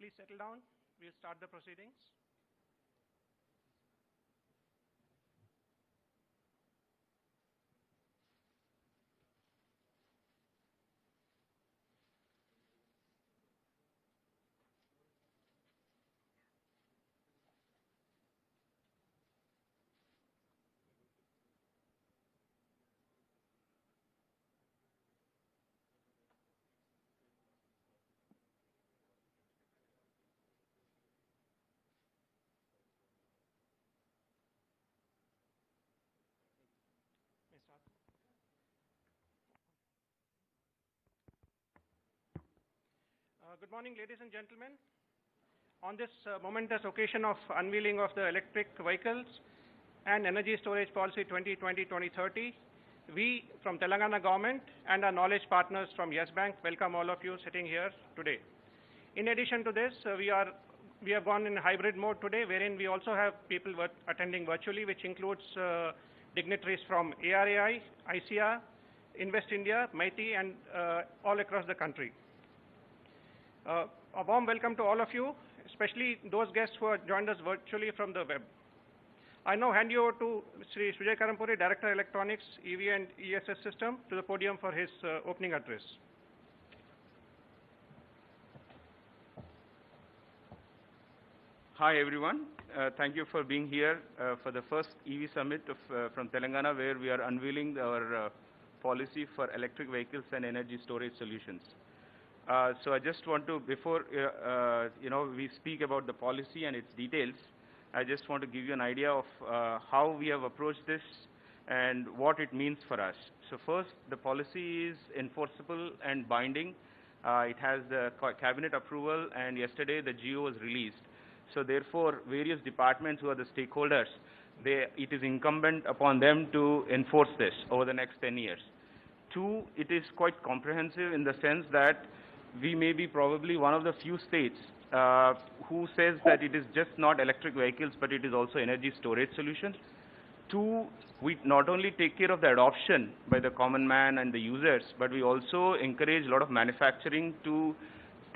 please settle down. We'll start the proceedings. Good morning, ladies and gentlemen. On this momentous occasion of unveiling of the electric vehicles and energy storage policy 2020-2030, we from Telangana government and our knowledge partners from Yes Bank welcome all of you sitting here today. In addition to this, we have gone in hybrid mode today, wherein we also have people attending virtually, which includes dignitaries from ARAI, ICR, Invest India, MeitY, and all across the country. A warm welcome to all of you, especially those guests who have joined us virtually from the web. I now hand you over to Sri Sujay Karampuri, Director Electronics, EV and ESS System, to the podium for his opening address. Hi everyone, thank you for being here for the first EV Summit from Telangana, where we are unveiling our policy for electric vehicles and energy storage solutions. So I just want to, before we speak about the policy and its details, I just want to give you an idea of how we have approached this and what it means for us. So first, the policy is enforceable and binding. It has the cabinet approval, and yesterday the GO was released. So therefore, various departments who are the stakeholders, it is incumbent upon them to enforce this over the next 10 years. Two, it is quite comprehensive in the sense that we may be probably one of the few states who says that it is just not electric vehicles, but it is also energy storage solutions. Two, we not only take care of the adoption by the common man and the users, but we also encourage a lot of manufacturing to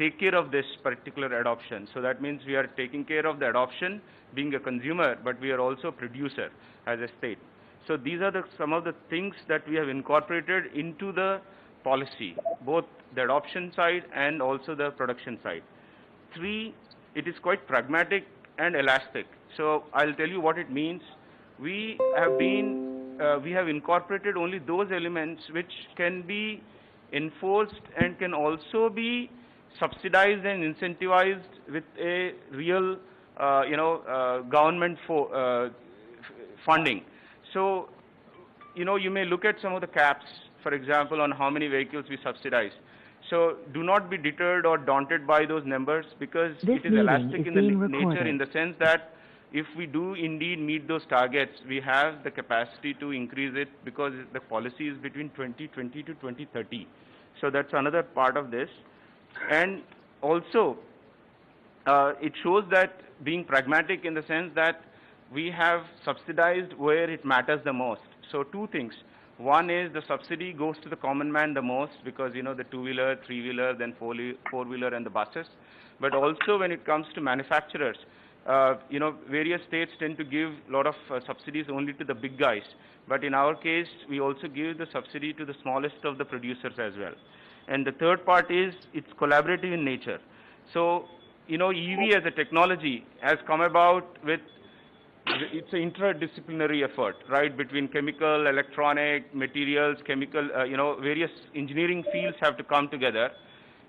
take care of this particular adoption. So that means we are taking care of the adoption, being a consumer, but we are also a producer as a state. So these are some of the things that we have incorporated into the policy, both the adoption side and also the production side. Three, it is quite pragmatic and elastic. So I'll tell you what it means. We have incorporated only those elements which can be enforced and can also be subsidized and incentivized with a real, government funding. So, you may look at some of the caps, for example, on how many vehicles we subsidize. So do not be deterred or daunted by those numbers, because it is elastic in the nature, in the sense that if we do indeed meet those targets, we have the capacity to increase it, because the policy is between 2020 to 2030. So that's another part of this. And also, it shows that being pragmatic in the sense that we have subsidized where it matters the most. So two things. One is the subsidy goes to the common man the most, because, the two-wheeler, three-wheeler, then four-wheeler and the buses. But also when it comes to manufacturers, various states tend to give a lot of subsidies only to the big guys. But in our case, we also give the subsidy to the smallest of the producers as well. And the third part is it's collaborative in nature. So, EV as a technology has come about with, it's an interdisciplinary effort, right, between chemical, electronic, materials, chemical, various engineering fields have to come together.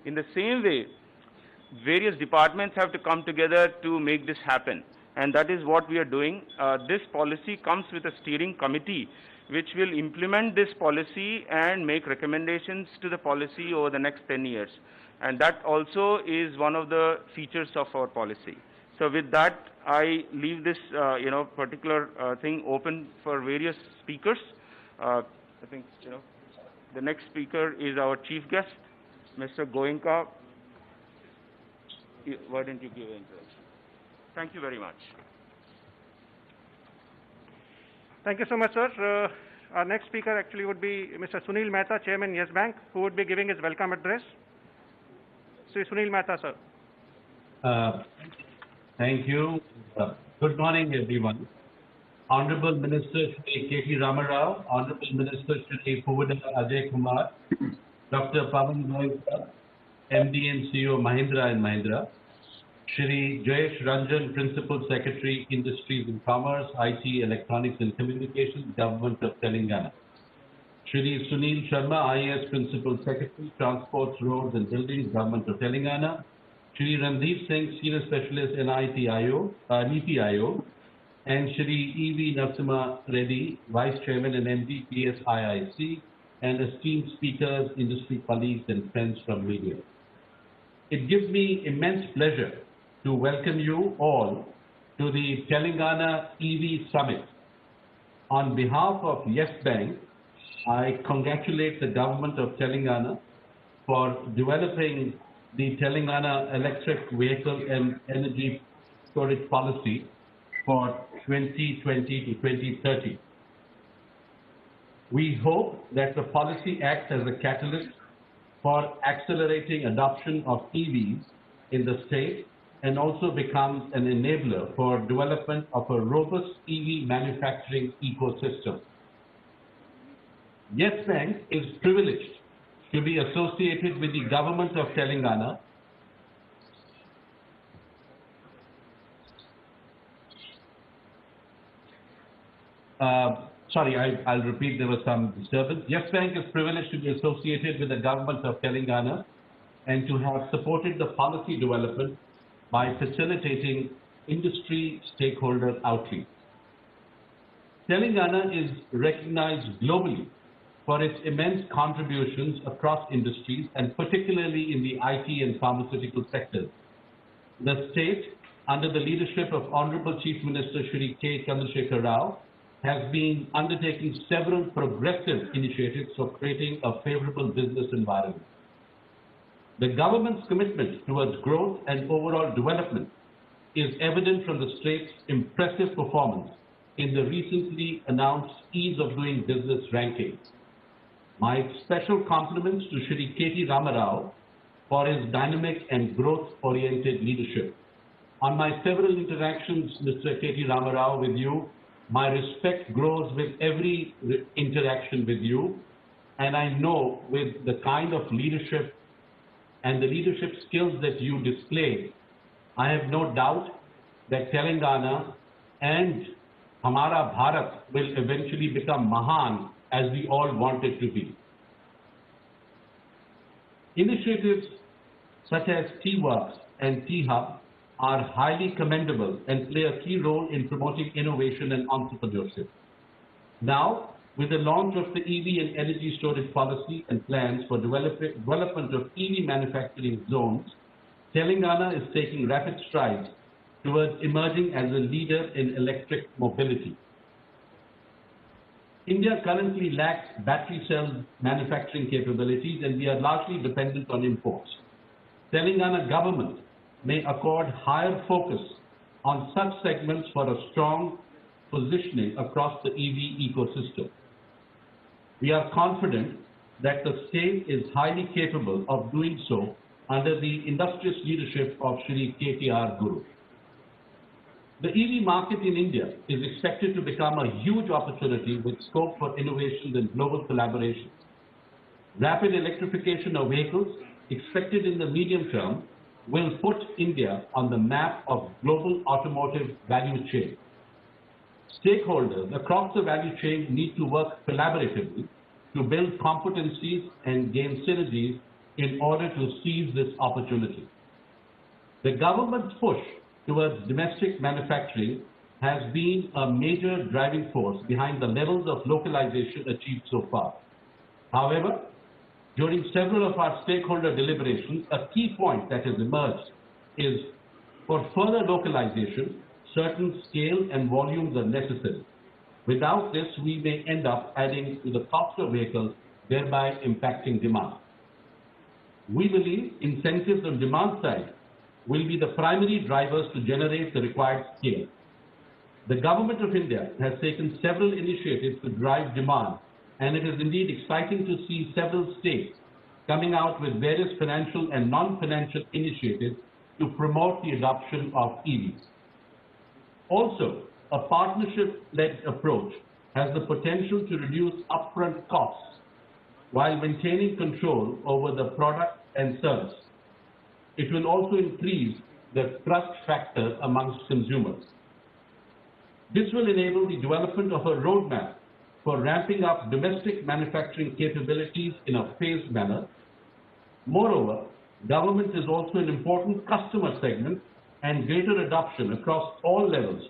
In the same way, various departments have to come together to make this happen. And that is what we are doing. This policy comes with a steering committee which will implement this policy and make recommendations to the policy over the next 10 years. And that also is one of the features of our policy. So with that, I leave this, particular thing open for various speakers. I think, the next speaker is our chief guest, Mr. Goenka. Why don't you give an introduction? Thank you very much. Thank you so much, sir. Our next speaker actually would be Mr. Sunil Mehta, Chairman, Yes Bank, who would be giving his welcome address. Sri Sunil Mehta, sir. Uh, Thank you. Good morning, everyone. Honorable Minister Shri K.T. Ramarao, Honorable Minister Shri Puvada Ajay Kumar, Dr. Pavan Goenka, MD and CEO Mahindra and Mahindra, Shri Jayesh Ranjan, Principal Secretary, Industries and Commerce, IT, Electronics and Communications, Government of Telangana. Shri Sunil Sharma, IAS Principal Secretary, Transports, Roads and Buildings, Government of Telangana. Shri Randeep Singh, Senior Specialist, NITI Aayog, and Shri E.V. Narasimha Reddy, Vice Chairman and MD, PSIIC, and esteemed speakers, industry colleagues and friends from media. It gives me immense pleasure to welcome you all to the Telangana EV Summit. On behalf of Yes Bank, I congratulate the government of Telangana for developing the Telangana Electric Vehicle and Energy Storage Policy for 2020 to 2030. We hope that the policy acts as a catalyst for accelerating adoption of EVs in the state and also becomes an enabler for development of a robust EV manufacturing ecosystem. Yes Bank is privileged to be associated with the government of Telangana I'll repeat, there was some disturbance. Yes Bank is privileged to be associated with the government of Telangana and to have supported the policy development by facilitating industry stakeholder outreach. Telangana is recognized globally for its immense contributions across industries and particularly in the IT and pharmaceutical sectors. The state, under the leadership of Honorable Chief Minister Shri K. Chandrasekhar Rao, has been undertaking several progressive initiatives for creating a favorable business environment. The government's commitment towards growth and overall development is evident from the state's impressive performance in the recently announced Ease of Doing Business rankings. My special compliments to Shri K.T. Ramarao for his dynamic and growth-oriented leadership. On my several interactions, Mr. K.T. Ramarao, with you, my respect grows with every interaction with you, and I know with the kind of leadership and the leadership skills that you display, I have no doubt that Telangana and Hamara Bharat will eventually become Mahan as we all want it to be. Initiatives such as T-Works and T-Hub are highly commendable and play a key role in promoting innovation and entrepreneurship. Now, with the launch of the EV and energy storage policy and plans for development of EV manufacturing zones, Telangana is taking rapid strides towards emerging as a leader in electric mobility. India currently lacks battery cell manufacturing capabilities and we are largely dependent on imports. Telangana government may accord higher focus on such segments for a strong positioning across the EV ecosystem. We are confident that the state is highly capable of doing so under the industrious leadership of Shri KTR Guru. The EV market in India is expected to become a huge opportunity with scope for innovations and global collaboration. Rapid electrification of vehicles expected in the medium term will put India on the map of global automotive value chain. Stakeholders across the value chain need to work collaboratively to build competencies and gain synergies in order to seize this opportunity. The government's push towards domestic manufacturing has been a major driving force behind the levels of localization achieved so far. However, during several of our stakeholder deliberations, a key point that has emerged is for further localization, certain scale and volumes are necessary. Without this, we may end up adding to the cost of vehicles, thereby impacting demand. We believe incentives on demand side will be the primary drivers to generate the required scale. The Government of India has taken several initiatives to drive demand, and it is indeed exciting to see several states coming out with various financial and non-financial initiatives to promote the adoption of EVs. Also, a partnership-led approach has the potential to reduce upfront costs while maintaining control over the product and service. It will also increase the trust factor amongst consumers. This will enable the development of a roadmap for ramping up domestic manufacturing capabilities in a phased manner. Moreover, government is also an important customer segment, and greater adoption across all levels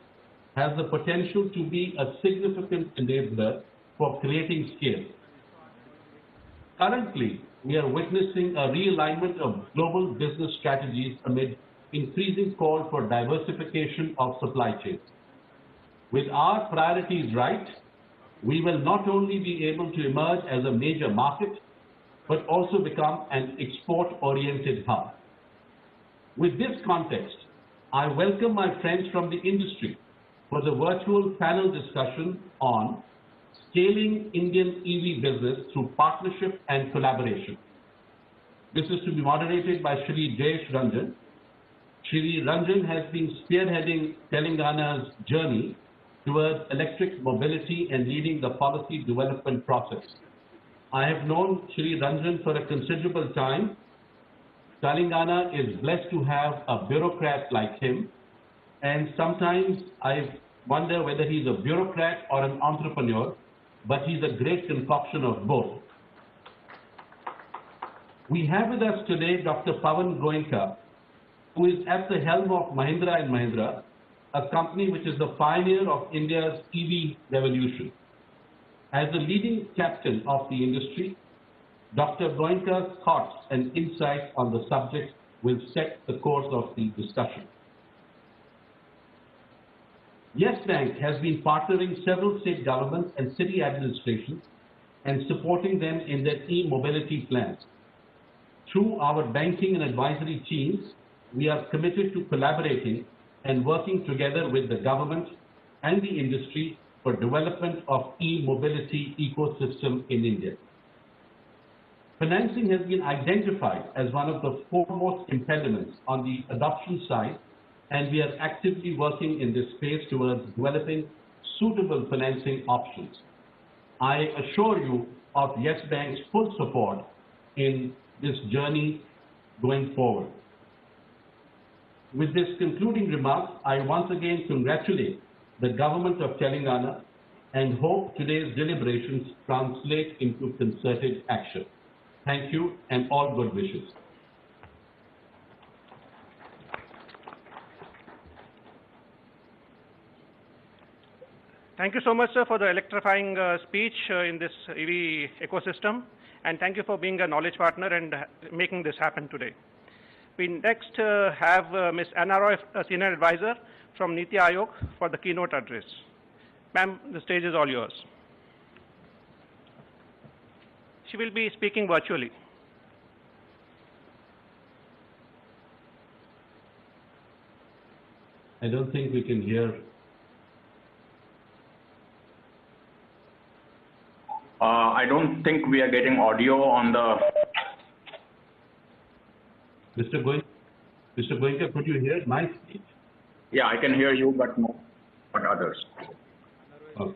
has the potential to be a significant enabler for creating scale. Currently, we are witnessing a realignment of global business strategies amid increasing call for diversification of supply chains. With our priorities right, we will not only be able to emerge as a major market, but also become an export-oriented hub. With this context, I welcome my friends from the industry for the virtual panel discussion on scaling Indian EV business through partnership and collaboration. This is to be moderated by Shri Jayesh Ranjan. Shri Ranjan has been spearheading Telangana's journey towards electric mobility and leading the policy development process. I have known Shri Ranjan for a considerable time. Telangana is blessed to have a bureaucrat like him, and sometimes I wonder whether he's a bureaucrat or an entrepreneur, but he's a great concoction of both. We have with us today Dr. Pawan Goenka, who is at the helm of Mahindra & Mahindra, a company which is the pioneer of India's EV revolution. As the leading captain of the industry, Dr. Goenka's thoughts and insights on the subject will set the course of the discussion. Yes Bank has been partnering several state governments and city administrations and supporting them in their e-mobility plans. Through our banking and advisory teams, we are committed to collaborating and working together with the government and the industry for development of e-mobility ecosystem in India. Financing has been identified as one of the foremost impediments on the adoption side, and we are actively working in this space towards developing suitable financing options. I assure you of Yes Bank's full support in this journey going forward. With this concluding remarks, I once again congratulate the government of Telangana and hope today's deliberations translate into concerted action. Thank you and all good wishes. Thank you so much, sir, for the electrifying speech in this EV ecosystem, and thank you for being a knowledge partner and making this happen today. We next have Ms. Anna Roy, a senior advisor from Niti Aayog, for the keynote address. Ma'am, the stage is all yours. She will be speaking virtually. I don't think we can hear. I don't think we are getting audio on the... Mr. Goenka, could you hear my speech? Yeah, I can hear you, but not others. Oh.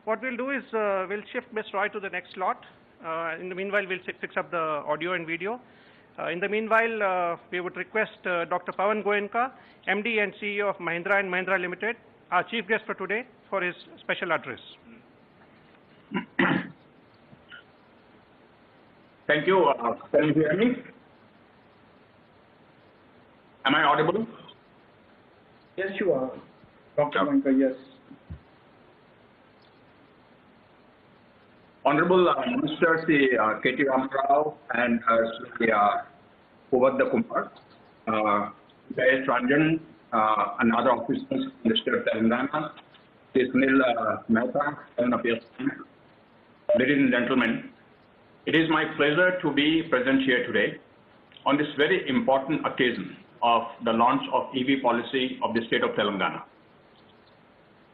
What we'll do is we'll shift Ms. Roy to the next slot. In the meanwhile, we'll fix up the audio and video. In the meanwhile, we would request Dr. Pawan Goenka, MD and CEO of Mahindra & Mahindra Limited, our chief guest for today, for his special address. Thank you. Can you hear me? Am I audible? Yes, you are. Dr. Goenka, yes. Honorable Minister Sri K.T. Ramarao and Sri Puvadda Kumar, Jayesh Ranjan, and other officers from the state of Telangana, Sri Sunil Mehta, and Ladies and gentlemen, it is my pleasure to be present here today on this very important occasion of the launch of EV policy of the state of Telangana.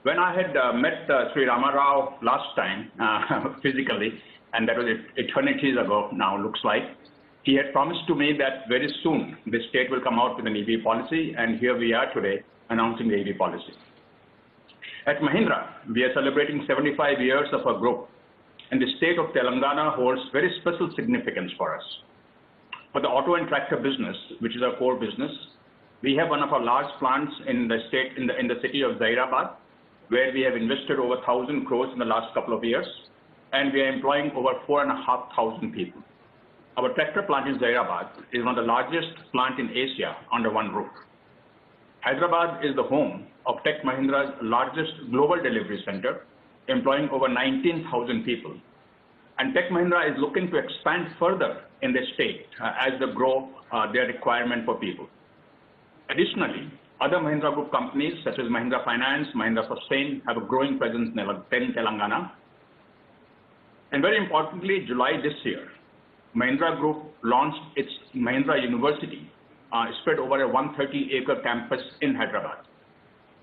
When I had met Sri Ramarao last time physically, and that was eternities ago now, looks like. He had promised to me that very soon the state will come out with an EV policy, and here we are today announcing the EV policy. At Mahindra, we are celebrating 75 years of our group, and the state of Telangana holds very special significance for us. For the auto and tractor business, which is our core business, we have one of our large plants in the state, in the city of Zairabad, where we have invested over 1,000 crores in the last couple of years, and we are employing over 4,500 people. Our tractor plant in Zairabad is one of the largest plant in Asia under one roof. Hyderabad is the home of Tech Mahindra's largest global delivery center, employing over 19,000 people. And Tech Mahindra is looking to expand further in the state as they grow their requirement for people. Additionally, other Mahindra Group companies such as Mahindra Finance, Mahindra Sustain have a growing presence in Telangana. And very importantly, July this year, Mahindra Group launched its Mahindra University, spread over a 130-acre campus in Hyderabad.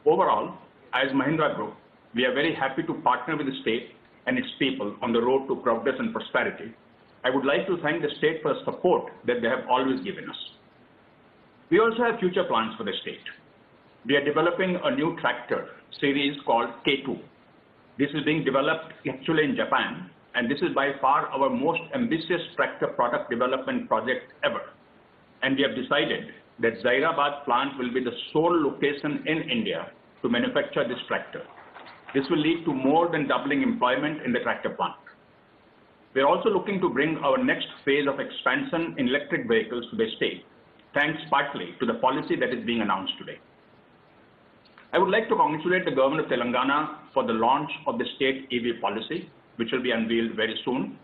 Overall, as Mahindra Group, we are very happy to partner with the state and its people on the road to progress and prosperity. I would like to thank the state for the support that they have always given us. We also have future plans for the state. We are developing a new tractor series called K2. This is being developed actually in Japan, and this is by far our most ambitious tractor product development project ever. And we have decided that Zairabad plant will be the sole location in India to manufacture this tractor. This will lead to more than doubling employment in the tractor plant. We are also looking to bring our next phase of expansion in electric vehicles to the state, thanks partly to the policy that is being announced today. I would like to congratulate the government of Telangana for the launch of the state EV policy, which will be unveiled very soon.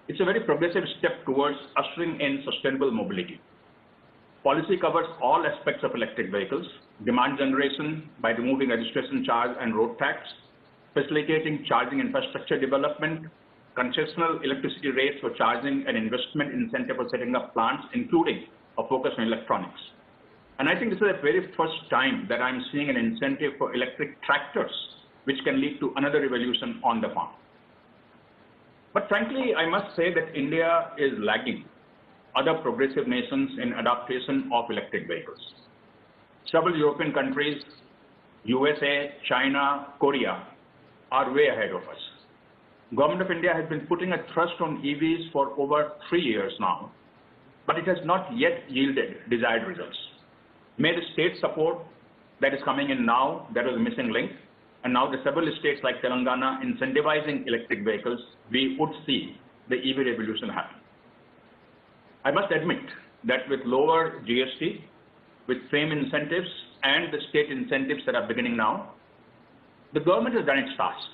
It's a very progressive step towards ushering in sustainable mobility. Policy covers all aspects of electric vehicles: demand generation by removing registration charge and road tax, facilitating charging infrastructure development, concessional electricity rates for charging, and investment incentive for setting up plants, including a focus on electronics. And I think this is the very first time that I'm seeing an incentive for electric tractors, which can lead to another revolution on the farm. But frankly, I must say that India is lagging other progressive nations in adaptation of electric vehicles. Several European countries, USA, China, Korea, are way ahead of us. Government of India has been putting a thrust on EVs for over 3 years now, but it has not yet yielded desired results. May the state support that is coming in now, that was a missing link, and now the several states like Telangana incentivizing electric vehicles, we would see the EV revolution happen. I must admit that with lower GST, with FAME incentives and the state incentives that are beginning now, the government has done its task.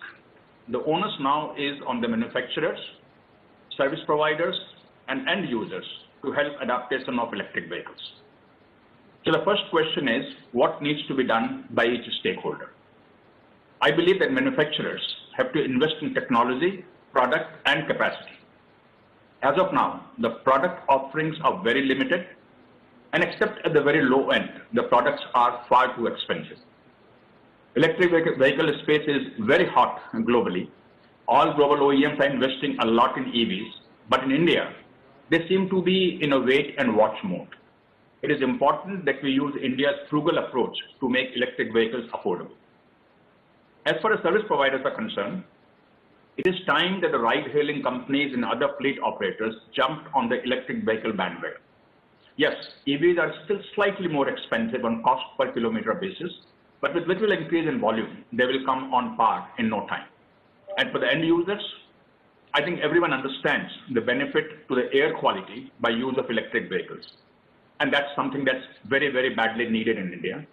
The onus now is on the manufacturers, service providers, and end users to help adaptation of electric vehicles. So the first question is, what needs to be done by each stakeholder? I believe that manufacturers have to invest in technology, product, and capacity. As of now, the product offerings are very limited, and except at the very low end, the products are far too expensive. Electric vehicle space is very hot globally. All global OEMs are investing a lot in EVs, but in India, they seem to be in a wait and watch mode. It is important that we use India's frugal approach to make electric vehicles affordable. As far as service providers are concerned, it is time that the ride-hailing companies and other fleet operators jumped on the electric vehicle bandwagon. Yes, EVs are still slightly more expensive on cost per kilometer basis, but with little increase in volume, they will come on par in no time. And for the end users, I think everyone understands the benefit to the air quality by use of electric vehicles. And that's something that's very, very badly needed in India.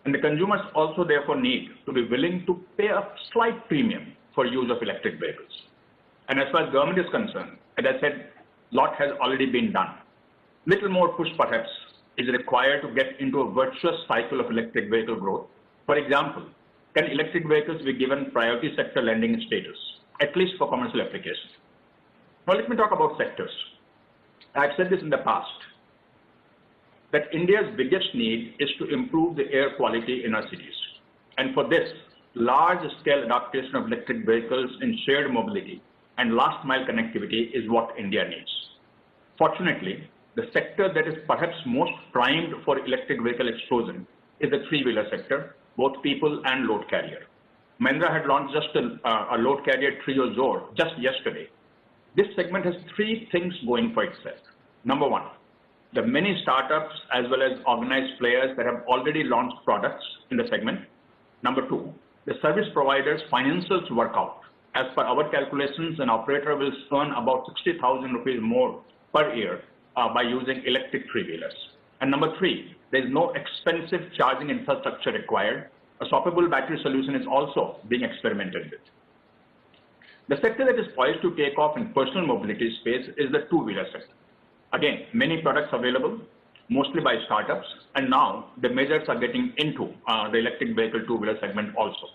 And the consumers also therefore need to be willing to pay a slight premium for use of electric vehicles. And as far as government is concerned, as I said, a lot has already been done. Little more push perhaps is required to get into a virtuous cycle of electric vehicle growth. For example, can electric vehicles be given priority sector lending status, at least for commercial applications? Now let me talk about sectors. I've said this in the past, that India's biggest need is to improve the air quality in our cities. And for this, large-scale adaptation of electric vehicles in shared mobility and last mile connectivity is what India needs. Fortunately, the sector that is perhaps most primed for electric vehicle explosion is the three-wheeler sector, both people and load carrier. Mahindra had launched just a load carrier Trio Zor just yesterday. This segment has three things going for itself. Number one, the many startups as well as organized players that have already launched products in the segment. Number two, the service providers' financials work out. As per our calculations, an operator will earn about 60,000 rupees more per year by using electric three-wheelers. And number three, there is no expensive charging infrastructure required. A swappable battery solution is also being experimented with. The sector that is poised to take off in personal mobility space is the two-wheeler sector. Again, many products available, mostly by startups, and now the majors are getting into the electric vehicle two-wheeler segment also.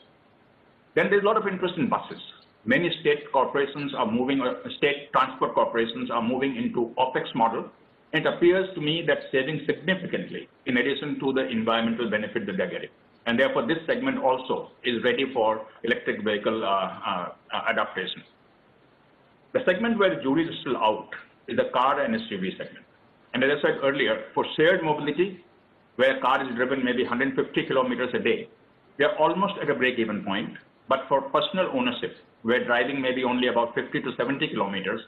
Then there's a lot of interest in buses. Many state corporations are moving, state transport corporations are moving into OPEX model. It appears to me that saving significantly in addition to the environmental benefit that they're getting. And therefore, this segment also is ready for electric vehicle adaptation. The segment where the jury is still out is the car and SUV segment. And as I said earlier, for shared mobility, where a car is driven maybe 150 kilometers a day, we are almost at a break-even point. But for personal ownership, where driving may be only about 50 to 70 kilometers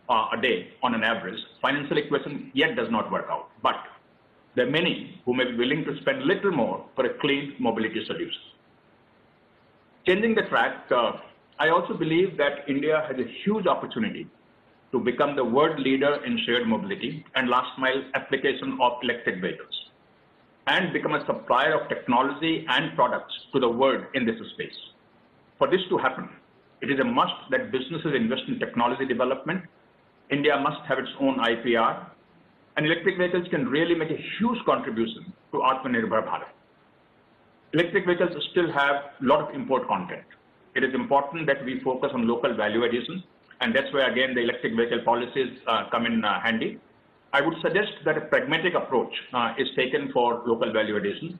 a day on an average, financial equation yet does not work out. But there are many who may be willing to spend a little more for a clean mobility solution. Changing the track, I also believe that India has a huge opportunity to become the world leader in shared mobility and last mile application of electric vehicles, and become a supplier of technology and products to the world in this space. For this to happen, it is a must that businesses invest in technology development. India must have its own IPR, and electric vehicles can really make a huge contribution to Atmanirbhar Bharat. Electric vehicles still have a lot of import content. It is important that we focus on local value addition, and that's where again the electric vehicle policies come in handy. I would suggest that a pragmatic approach is taken for local value addition.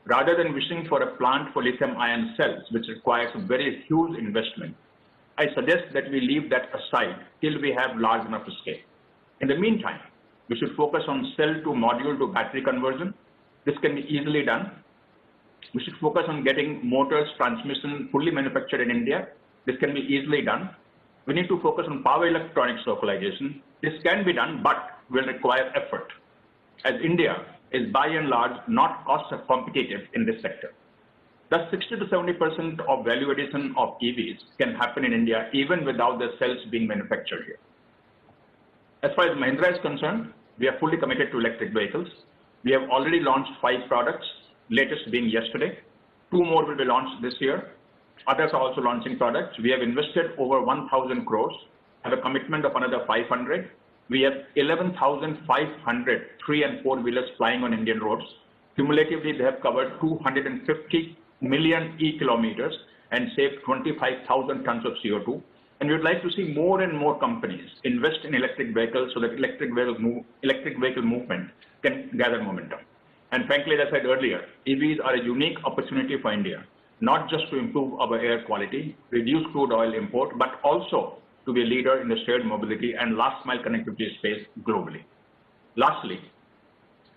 Rather than wishing for a plant for lithium-ion cells, which requires a very huge investment, I suggest that we leave that aside till we have large enough scale. In the meantime, we should focus on cell to module to battery conversion. This can be easily done. We should focus on getting motors, transmission fully manufactured in India. This can be easily done. We need to focus on power electronics localization. This can be done, but will require effort, as India is by and large not cost competitive in this sector. Thus, 60 to 70% of value addition of EVs can happen in India even without the cells being manufactured here. As far as Mahindra is concerned, we are fully committed to electric vehicles. We have already launched 5 products, latest being yesterday. 2 more will be launched this year. Others are also launching products. We have invested over 1,000 crores, have a commitment of another 500. We have 11,500 3 and 4 wheelers flying on Indian roads. Cumulatively, they have covered 250 million e-kilometers and saved 25,000 tons of CO2. And we would like to see more and more companies invest in electric vehicles so that electric vehicle movement can gather momentum. And frankly, as I said earlier, EVs are a unique opportunity for India, not just to improve our air quality, reduce crude oil import, but also to be a leader in the shared mobility and last mile connectivity space globally. Lastly,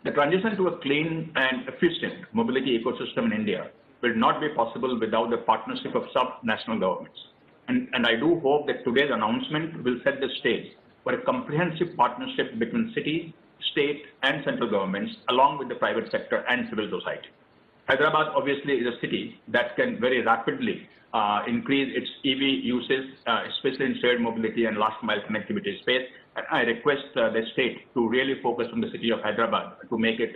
the transition to a clean and efficient mobility ecosystem in India will not be possible without the partnership of sub-national governments. And I do hope that today's announcement will set the stage for a comprehensive partnership between cities, state and central governments, along with the private sector and civil society. Hyderabad obviously is a city that can very rapidly increase its EV uses, especially in shared mobility and last mile connectivity space. And I request the state to really focus on the city of Hyderabad to make it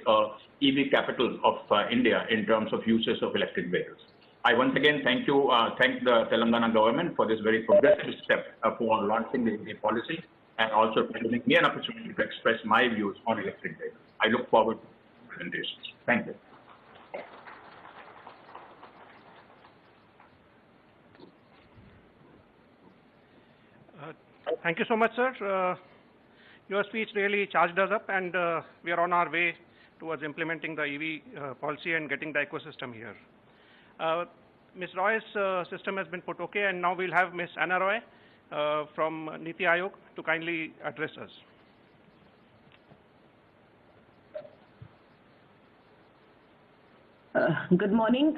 EV capital of India in terms of uses of electric vehicles. I once again thank the Telangana government for this very progressive step for launching the EV policy and also giving me an opportunity to express my views on electric vehicles. I look forward to presentations. Thank you. Thank you so much, sir. Your speech really charged us up, and we are on our way towards implementing the EV policy and getting the ecosystem here. Ms. Roy's system has been put okay, and now we'll have Ms. Anna Roy, from Niti Aayog to kindly address us. Good morning,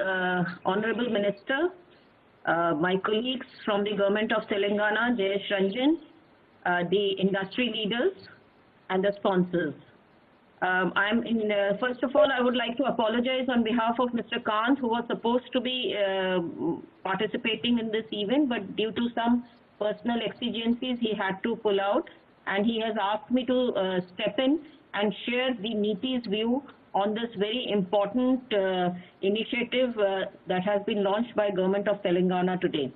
Honorable Minister, my colleagues from the Government of Telangana, Jayesh Ranjan, the industry leaders, and the sponsors. First of all, I would like to apologize on behalf of Mr. Kant, who was supposed to be participating in this event, but due to some personal exigencies, he had to pull out, and he has asked me to step in and share the NITI's view on this very important initiative that has been launched by Government of Telangana today.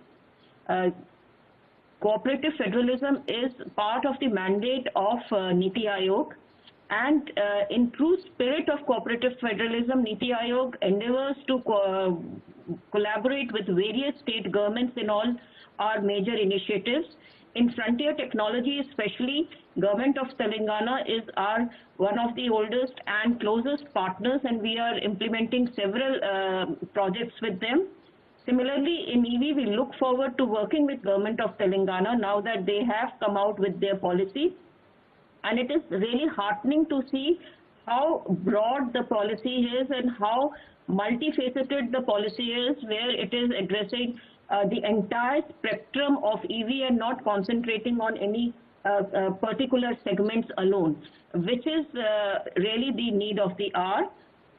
Cooperative federalism is part of the mandate of Niti Aayog, and in true spirit of cooperative federalism, Niti Aayog endeavors to collaborate with various state governments in all our major initiatives. In frontier technology especially, Government of Telangana is one of the oldest and closest partners, and we are implementing several projects with them. Similarly, in EV, we look forward to working with Government of Telangana now that they have come out with their policy. And it is really heartening to see how broad the policy is and how multifaceted the policy is, where it is addressing the entire spectrum of EV and not concentrating on any particular segments alone, which is really the need of the hour.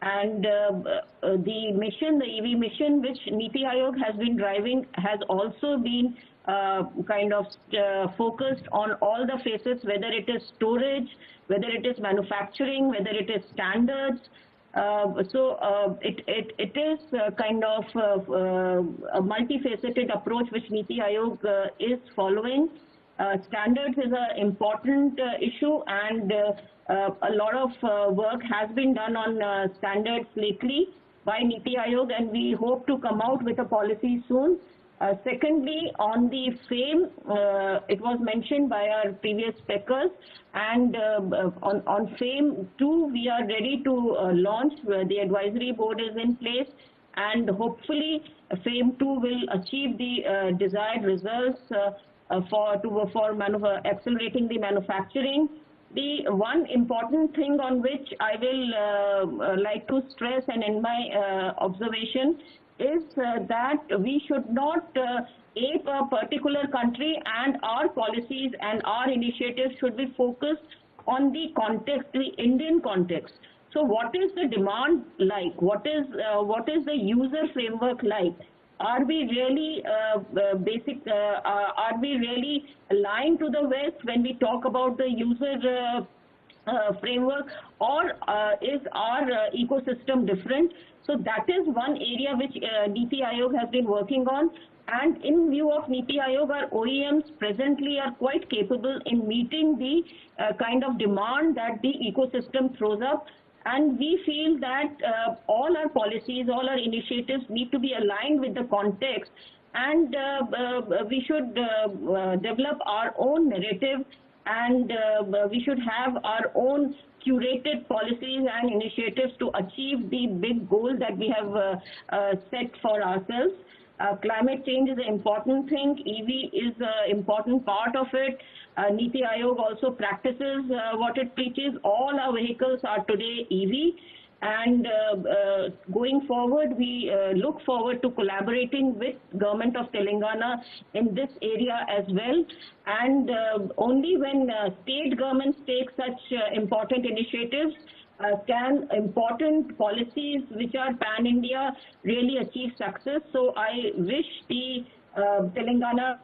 And the mission, the EV mission, which Niti Aayog has been driving, has also been focused on all the facets, whether it is storage, whether it is manufacturing, whether it is standards. It is a multifaceted approach which Niti Aayog is following. Standards is an important issue, and a lot of work has been done on standards lately by Niti Aayog, and we hope to come out with a policy soon. Secondly, on the FAME, it was mentioned by our previous speakers, and on FAME 2, we are ready to launch. The advisory board is in place, and hopefully FAME 2 will achieve the desired results for accelerating the manufacturing. The one important thing on which I will like to stress and end my observation is that we should not ape a particular country, and our policies and our initiatives should be focused on the context, the Indian context. So what is the demand like? What is the user framework like? Are we really are we really aligned to the West when we talk about the user framework, or is our ecosystem different? So that is one area which Niti Aayog has been working on. And in view of Niti Aayog, our OEMs presently are quite capable in meeting the kind of demand that the ecosystem throws up. And we feel that all our policies, all our initiatives need to be aligned with the context, and we should develop our own narrative, and we should have our own curated policies and initiatives to achieve the big goal that we have set for ourselves. Climate change is an important thing. EV is an important part of it. Niti Aayog also practices what it preaches. All our vehicles are today EV. And going forward, we look forward to collaborating with Government of Telangana in this area as well. And only when state governments take such important initiatives can important policies which are pan-India really achieve success. So I wish the Telangana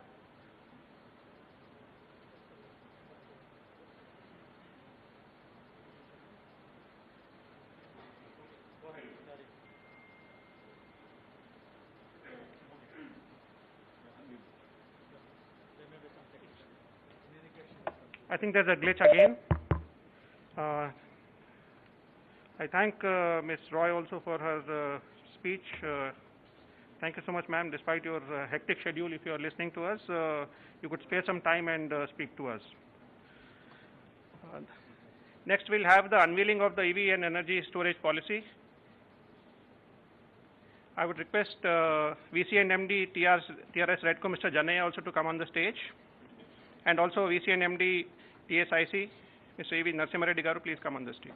I think there's a glitch again. I thank Ms. Roy also for her speech. Thank you so much, ma'am. Despite your hectic schedule, if you are listening to us, you could spare some time and speak to us. Next, we'll have the unveiling of the EV and energy storage policy. I would request VC and MD TRS Redco, Mr. Janaya, also to come on the stage. and also VCN MD, TSIC, Mr. E.V. Narasimha Reddy Garu, please come on the stage.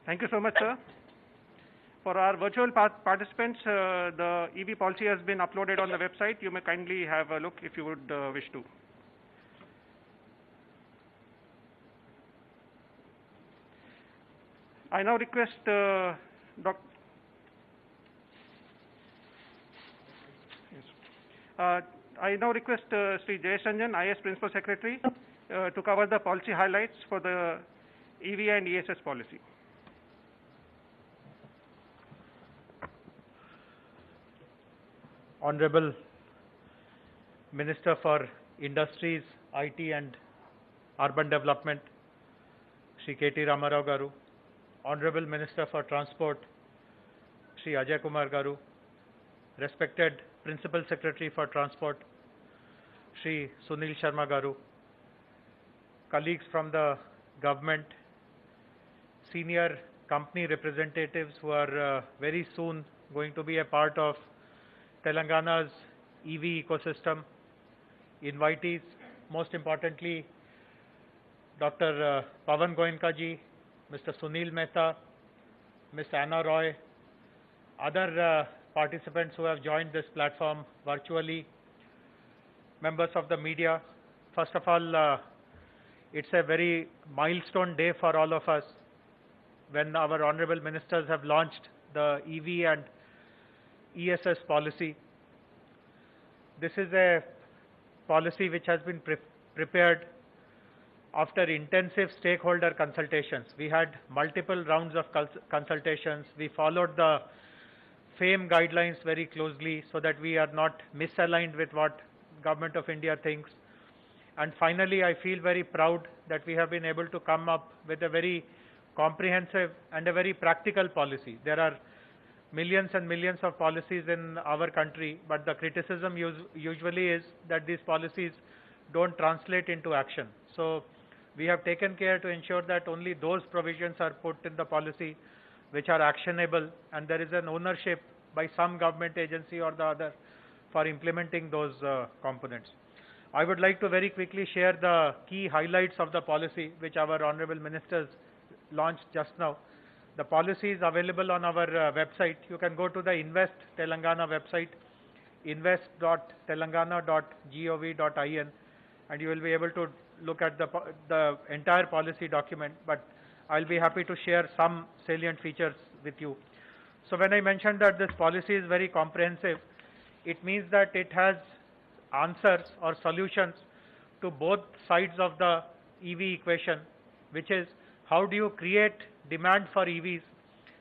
Thank you so much, sir. For our virtual participants, the EV policy has been uploaded on the website. You may kindly have a look if you would wish to. I now request I now request Sri Jayesh Ranjan, IS Principal Secretary, to cover the policy highlights for the EV and ESS policy. Honorable Minister for Industries, IT and Urban Development, Shri K.T. Ramarao Garu, Honorable Minister for Transport, Shri Ajay Kumar Garu, respected Principal Secretary for Transport, Shri Sunil Sharma Garu, colleagues from the government, senior company representatives who are very soon going to be a part of Telangana's EV ecosystem, invitees, most importantly, Dr. Pavan Goenka ji, Mr. Sunil Mehta, Ms. Anna Roy, other participants who have joined this platform virtually, members of the media. First of all, it's a very milestone day for all of us when our honorable ministers have launched the EV and ESS policy. This is a policy which has been prepared after intensive stakeholder consultations. We had multiple rounds of consultations. We followed the FAME guidelines very closely so that we are not misaligned with what Government of India thinks. And finally, I feel very proud that we have been able to come up with a very comprehensive and a very practical policy. There are millions and millions of policies in our country, but the criticism usually is that these policies don't translate into action. So we have taken care to ensure that only those provisions are put in the policy which are actionable, and there is an ownership by some government agency or the other for implementing those components. I would like to very quickly share the key highlights of the policy which our honorable ministers launched just now. The policy is available on our website. You can go to the Invest Telangana website, invest.telangana.gov.in, and you will be able to look at the entire policy document, but I'll be happy to share some salient features with you. So when I mentioned that this policy is very comprehensive, it means that it has answers or solutions to both sides of the EV equation, which is how do you create demand for EVs,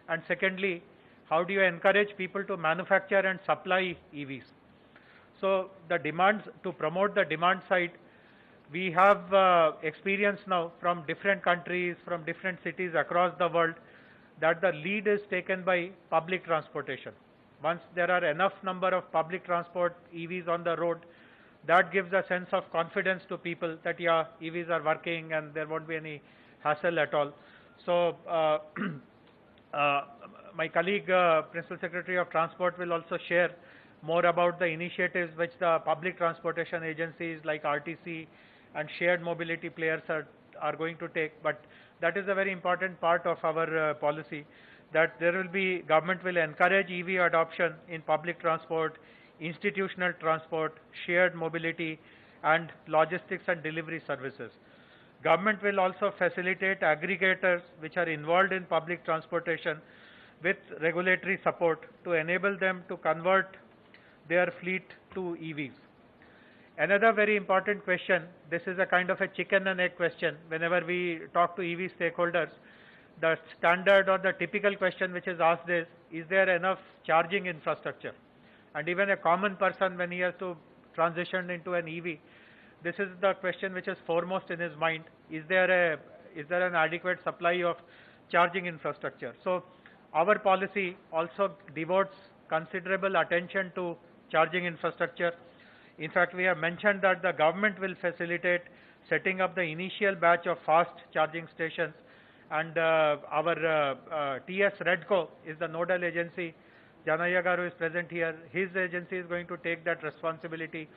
and secondly, how do you encourage people to manufacture and supply EVs. So the demands, to promote the demand side, we have experience now from different countries, from different cities across the world, that the lead is taken by public transportation. Once there are enough number of public transport EVs on the road, that gives a sense of confidence to people that yeah, EVs are working and there won't be any hassle at all. So my colleague, Principal Secretary of Transport, will also share more about the initiatives which the public transportation agencies like RTC and shared mobility players are going to take. But that is a very important part of our policy, that there will be, government will encourage EV adoption in public transport, institutional transport, shared mobility, and logistics and delivery services. Government will also facilitate aggregators which are involved in public transportation with regulatory support to enable them to convert their fleet to EVs. Another very important question, this is a kind of a chicken and egg question. Whenever we talk to EV stakeholders, the standard or the typical question which is asked is there enough charging infrastructure? And even a common person, when he has to transition into an EV, this is the question which is foremost in his mind. Is there an adequate supply of charging infrastructure? So our policy also devotes considerable attention to charging infrastructure. In fact, we have mentioned that the government will facilitate setting up the initial batch of fast charging stations, and our TS Redco is the nodal agency. Janaya Garu is present here. His agency is going to take that responsibility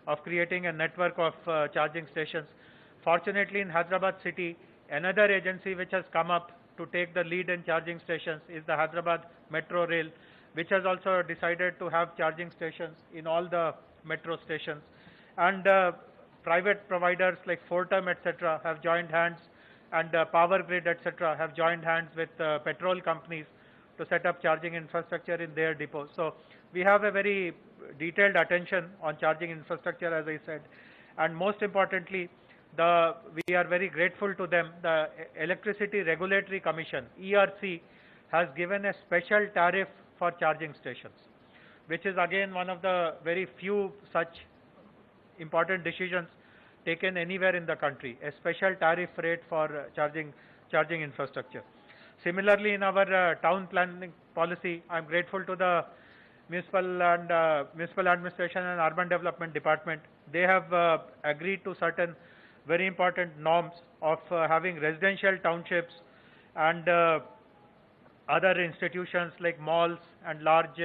of creating a network of charging stations. Fortunately, in Hyderabad city, another agency which has come up to take the lead in charging stations is the Hyderabad Metro Rail, which has also decided to have charging stations in all the metro stations. And private providers like Fortum, etc., have joined hands, and Power Grid, etc., have joined hands with petrol companies to set up charging infrastructure in their depots. So we have a very detailed attention on charging infrastructure, as I said. And most importantly, we are very grateful to them. The Electricity Regulatory Commission, ERC, has given a special tariff for charging stations, which is again one of the very few such important decisions taken anywhere in the country, a special tariff rate for charging infrastructure. Similarly, in our town planning policy, I am grateful to the Municipal Administration and Urban Development Department. They have agreed to certain very important norms of having residential townships and other institutions like malls and large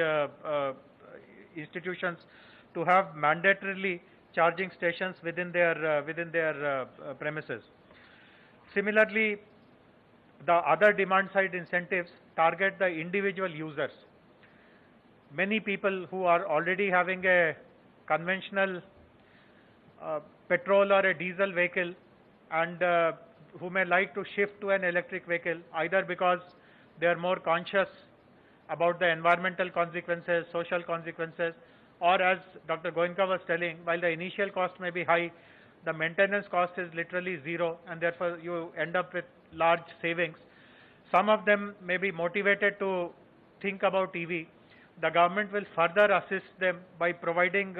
institutions to have mandatorily charging stations within their premises. Similarly, the other demand side incentives target the individual users. Many people who are already having a conventional petrol or a diesel vehicle and who may like to shift to an electric vehicle, either because they are more conscious about the environmental consequences, social consequences, or as Dr. Goenka was telling, while the initial cost may be high, the maintenance cost is literally zero, and therefore you end up with large savings. Some of them may be motivated to think about EV. The government will further assist them by providing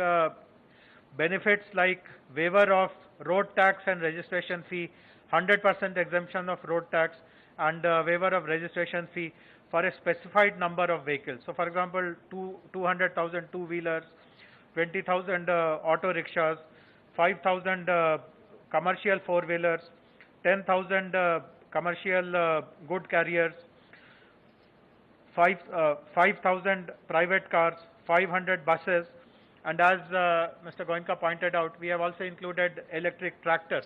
benefits like waiver of road tax and registration fee, 100% exemption of road tax, and waiver of registration fee for a specified number of vehicles. So, for example, 200,000 two-wheelers, 20,000 auto rickshaws, 5,000 commercial four-wheelers, 10,000 commercial good carriers, 5,000 private cars, 500 buses, and as Mr. Goenka pointed out, we have also included electric tractors.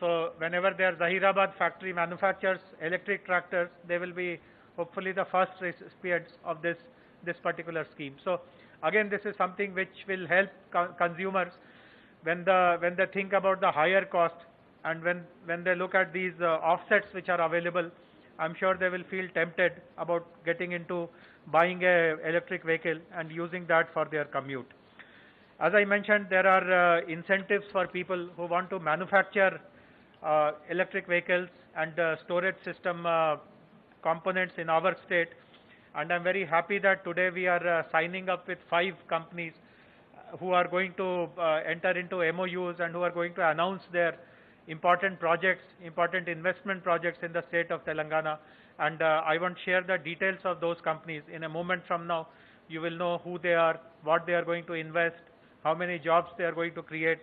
So whenever their Zahirabad factory manufactures electric tractors, they will be hopefully the first recipients of this particular scheme. So again, this is something which will help consumers when they think about the higher cost, and when they look at these offsets which are available, I'm sure they will feel tempted about getting into buying a electric vehicle and using that for their commute. As I mentioned, there are incentives for people who want to manufacture electric vehicles and storage system components in our state, and I'm very happy that today we are signing up with 5 companies who are going to enter into MOUs and who are going to announce their important projects, important investment projects in the state of Telangana, and I won't share the details of those companies. In a moment from now, you will know who they are, what they are going to invest, how many jobs they are going to create,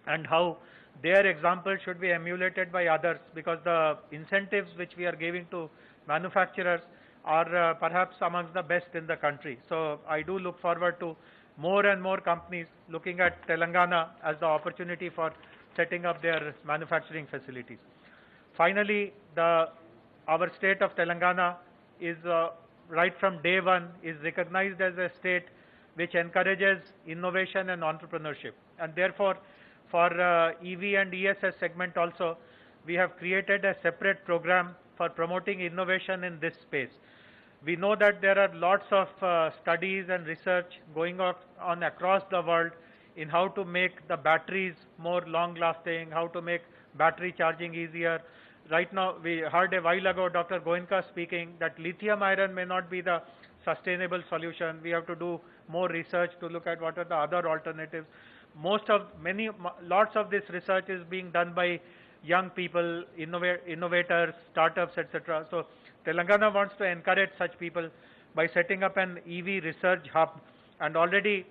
and how their example should be emulated by others, because the incentives which we are giving to manufacturers are perhaps amongst the best in the country. So I do look forward to more and more companies looking at Telangana as the opportunity for setting up their manufacturing facilities. Finally, our state of Telangana is right from day one is recognized as a state which encourages innovation and entrepreneurship, and therefore for EV and ESS segment also, we have created a separate program for promoting innovation in this space. We know that there are lots of studies and research going on across the world in how to make the batteries more long-lasting, how to make battery charging easier. Right now, we heard a while ago Dr. Goenka speaking that lithium iron may not be the sustainable solution. We have to do more research to look at what are the other alternatives. Lots of this research is being done by young people, innovators, startups, etc. So Telangana wants to encourage such people by setting up an EV research hub, and already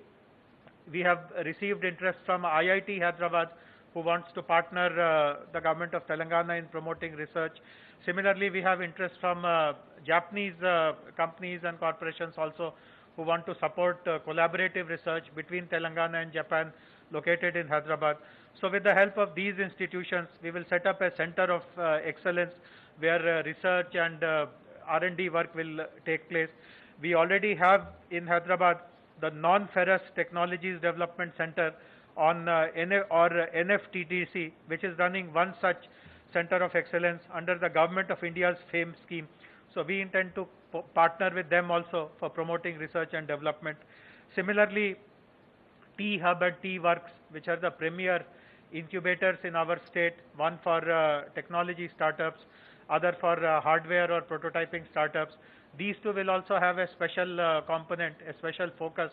we have received interest from IIT Hyderabad, who wants to partner the government of Telangana in promoting research. Similarly, we have interest from Japanese companies and corporations also, who want to support collaborative research between Telangana and Japan, located in Hyderabad. So with the help of these institutions, we will set up a center of excellence where research and R&D work will take place. We already have in Hyderabad the Non-Ferrous Technologies Development Center on NFTDC, which is running one such center of excellence under the Government of India's FAME scheme. So we intend to partner with them also for promoting research and development. Similarly, T-Hub and T-Works, which are the premier incubators in our state, one for technology startups, other for hardware or prototyping startups. These two will also have a special component, a special focus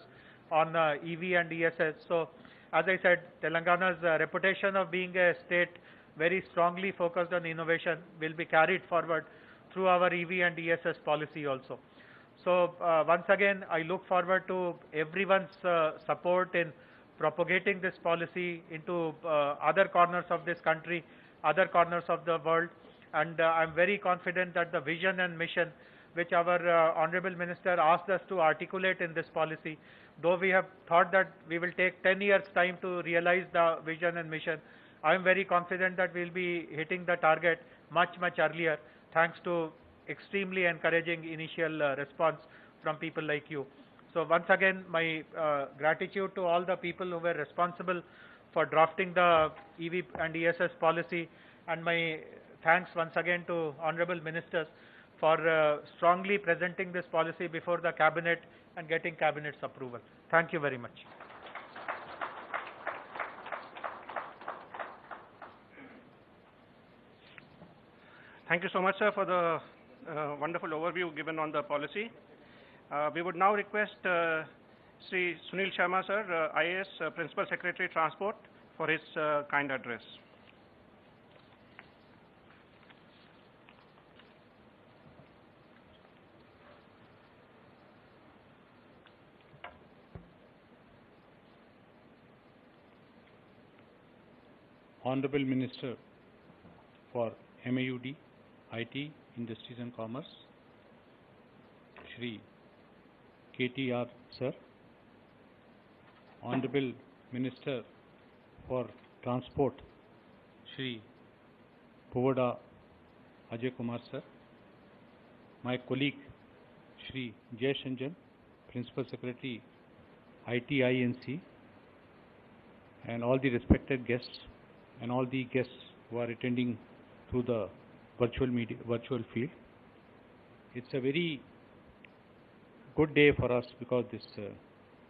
on EV and ESS. So, as I said, Telangana's reputation of being a state very strongly focused on innovation will be carried forward through our EV and ESS policy also. So, once again, I look forward to everyone's support in propagating this policy into other corners of this country, other corners of the world, and I'm very confident that the vision and mission which our Honorable Minister asked us to articulate in this policy, though we have thought that we will take 10 years time to realize the vision and mission, I am very confident that we will be hitting the target much earlier, thanks to extremely encouraging initial response from people like you. So once again, my gratitude to all the people who were responsible for drafting the EV and ESS policy, and my thanks once again to Honorable Ministers for strongly presenting this policy before the Cabinet and getting Cabinet's approval. Thank you very much. Thank you so much, sir, for the wonderful overview given on the policy. We would now request Sri Sunil Sharma, sir, IAS, Principal Secretary Transport, for his kind address. Honorable Minister for MAUD, IT, Industries and Commerce, Shri KTR Sir, Honorable Minister for Transport, Shri Povada Ajay Kumar Sir, my colleague Shri Jayesh Ranjan, Principal Secretary, ITINC, and all the respected guests and all the guests who are attending through the virtual field. It's a very good day for us because this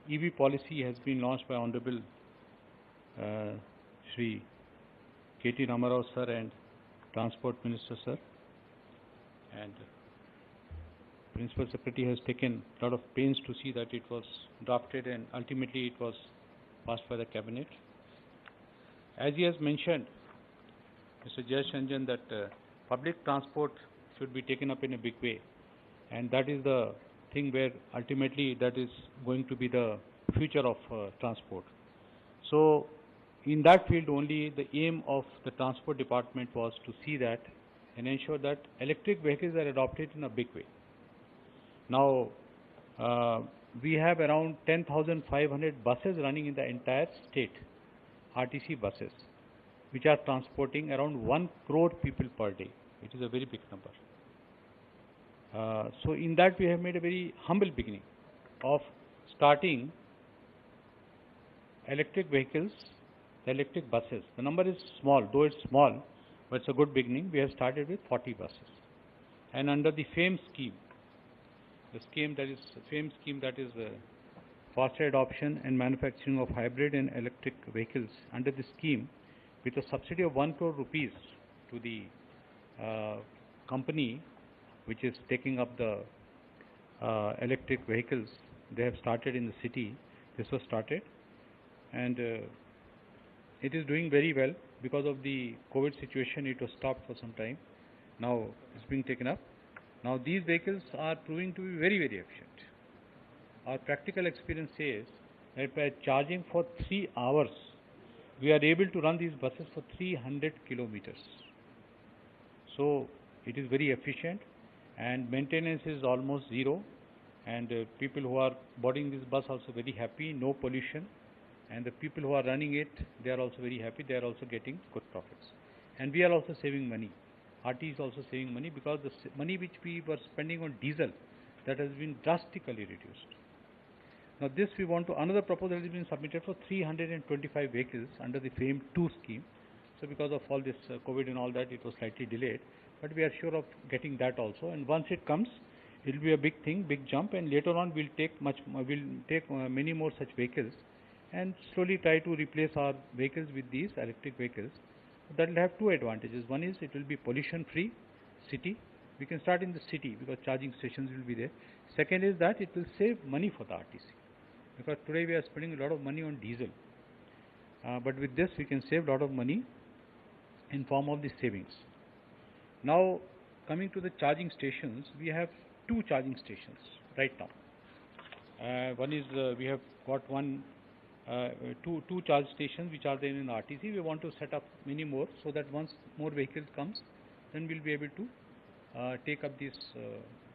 EV policy has been launched by Honorable Shri K.T. Ramarao Sir and Transport Minister Sir, and Principal Secretary has taken a lot of pains to see that it was drafted and ultimately it was passed by the Cabinet. As he has mentioned, Mr. Jayesh Ranjan, that public transport should be taken up in a big way, and that is the thing where ultimately that is going to be the future of transport. So in that field only, the aim of the Transport Department was to see that and ensure that electric vehicles are adopted in a big way. Now we have around 10,500 buses running in the entire state, RTC buses, which are transporting around 1 crore people per day, which is a very big number. So in that we have made a very humble beginning of starting electric vehicles the electric buses. The number is small, though it's small, but it's a good beginning. We have started with 40 buses. And under the FAME scheme, the scheme that is faster adoption and manufacturing of hybrid and electric vehicles, under the scheme, with a subsidy of 1 crore rupees to the company which is taking up the electric vehicles, they have started in the city. This was started, and it is doing very well. Because of the COVID situation, it was stopped for some time. Now it's being taken up. Now these vehicles are proving to be very, very efficient. Our practical experience says that by charging for 3 hours, we are able to run these buses for 300 kilometers. So it is very efficient, and maintenance is almost zero, and people who are boarding this bus are also very happy, no pollution, and the people who are running it, they are also very happy, they are also getting good profits. And we are also saving money. RT is also saving money, because the money which we were spending on diesel, that has been drastically reduced. Now this we want to, another proposal has been submitted for 325 vehicles under the FAME 2 scheme. So because of all this COVID and all that, it was slightly delayed, but we are sure of getting that also, and once it comes, it will be a big thing, big jump, and later on we'll take many more such vehicles and slowly try to replace our vehicles with these electric vehicles. That will have 2 advantages. One is it will be pollution free city. We can start in the city because charging stations will be there. Second is that it will save money for the RTC, because today we are spending a lot of money on diesel, but with this we can save a lot of money in form of the savings. Now coming to the charging stations, we have 2 charging stations right now. One is we have got two charge stations which are there in RTC. We want to set up many more, so that once more vehicles comes, then we'll be able to take up these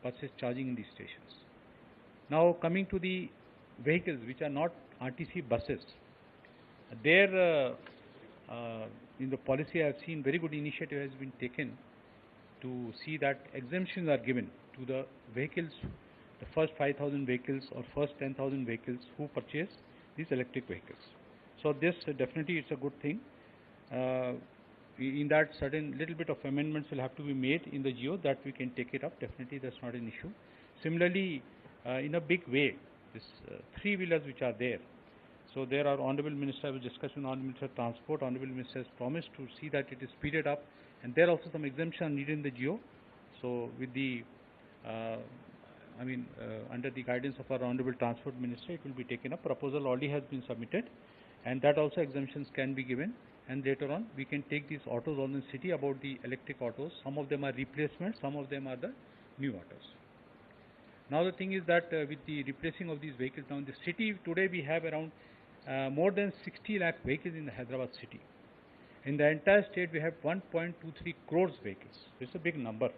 buses charging in these stations. Now coming to the vehicles which are not RTC buses, there in the policy I have seen very good initiative has been taken to see that exemptions are given to the vehicles, the first 5,000 vehicles or first 10,000 vehicles who purchase these electric vehicles. So this definitely it's a good thing. In that, certain little bit of amendments will have to be made in the GEO, that we can take it up. Definitely that's not an issue. Similarly, in a big way, this 3-wheelers which are there. So there are Honorable Minister, I was discussing with Honorable Minister of Transport. Honorable Minister has promised to see that it is speeded up, and there also some exemption needed in the GEO. So with the under the guidance of our Honorable Transport Minister, it will be taken up. Proposal already has been submitted, and that also exemptions can be given, and later on we can take these autos on the city about the electric autos. Some of them are replacements, some of them are the new autos. Now the thing is that with the replacing of these vehicles, now in the city today we have around more than 60 lakh vehicles in the Hyderabad city. In the entire state we have 1.23 crores vehicles. It's a big number.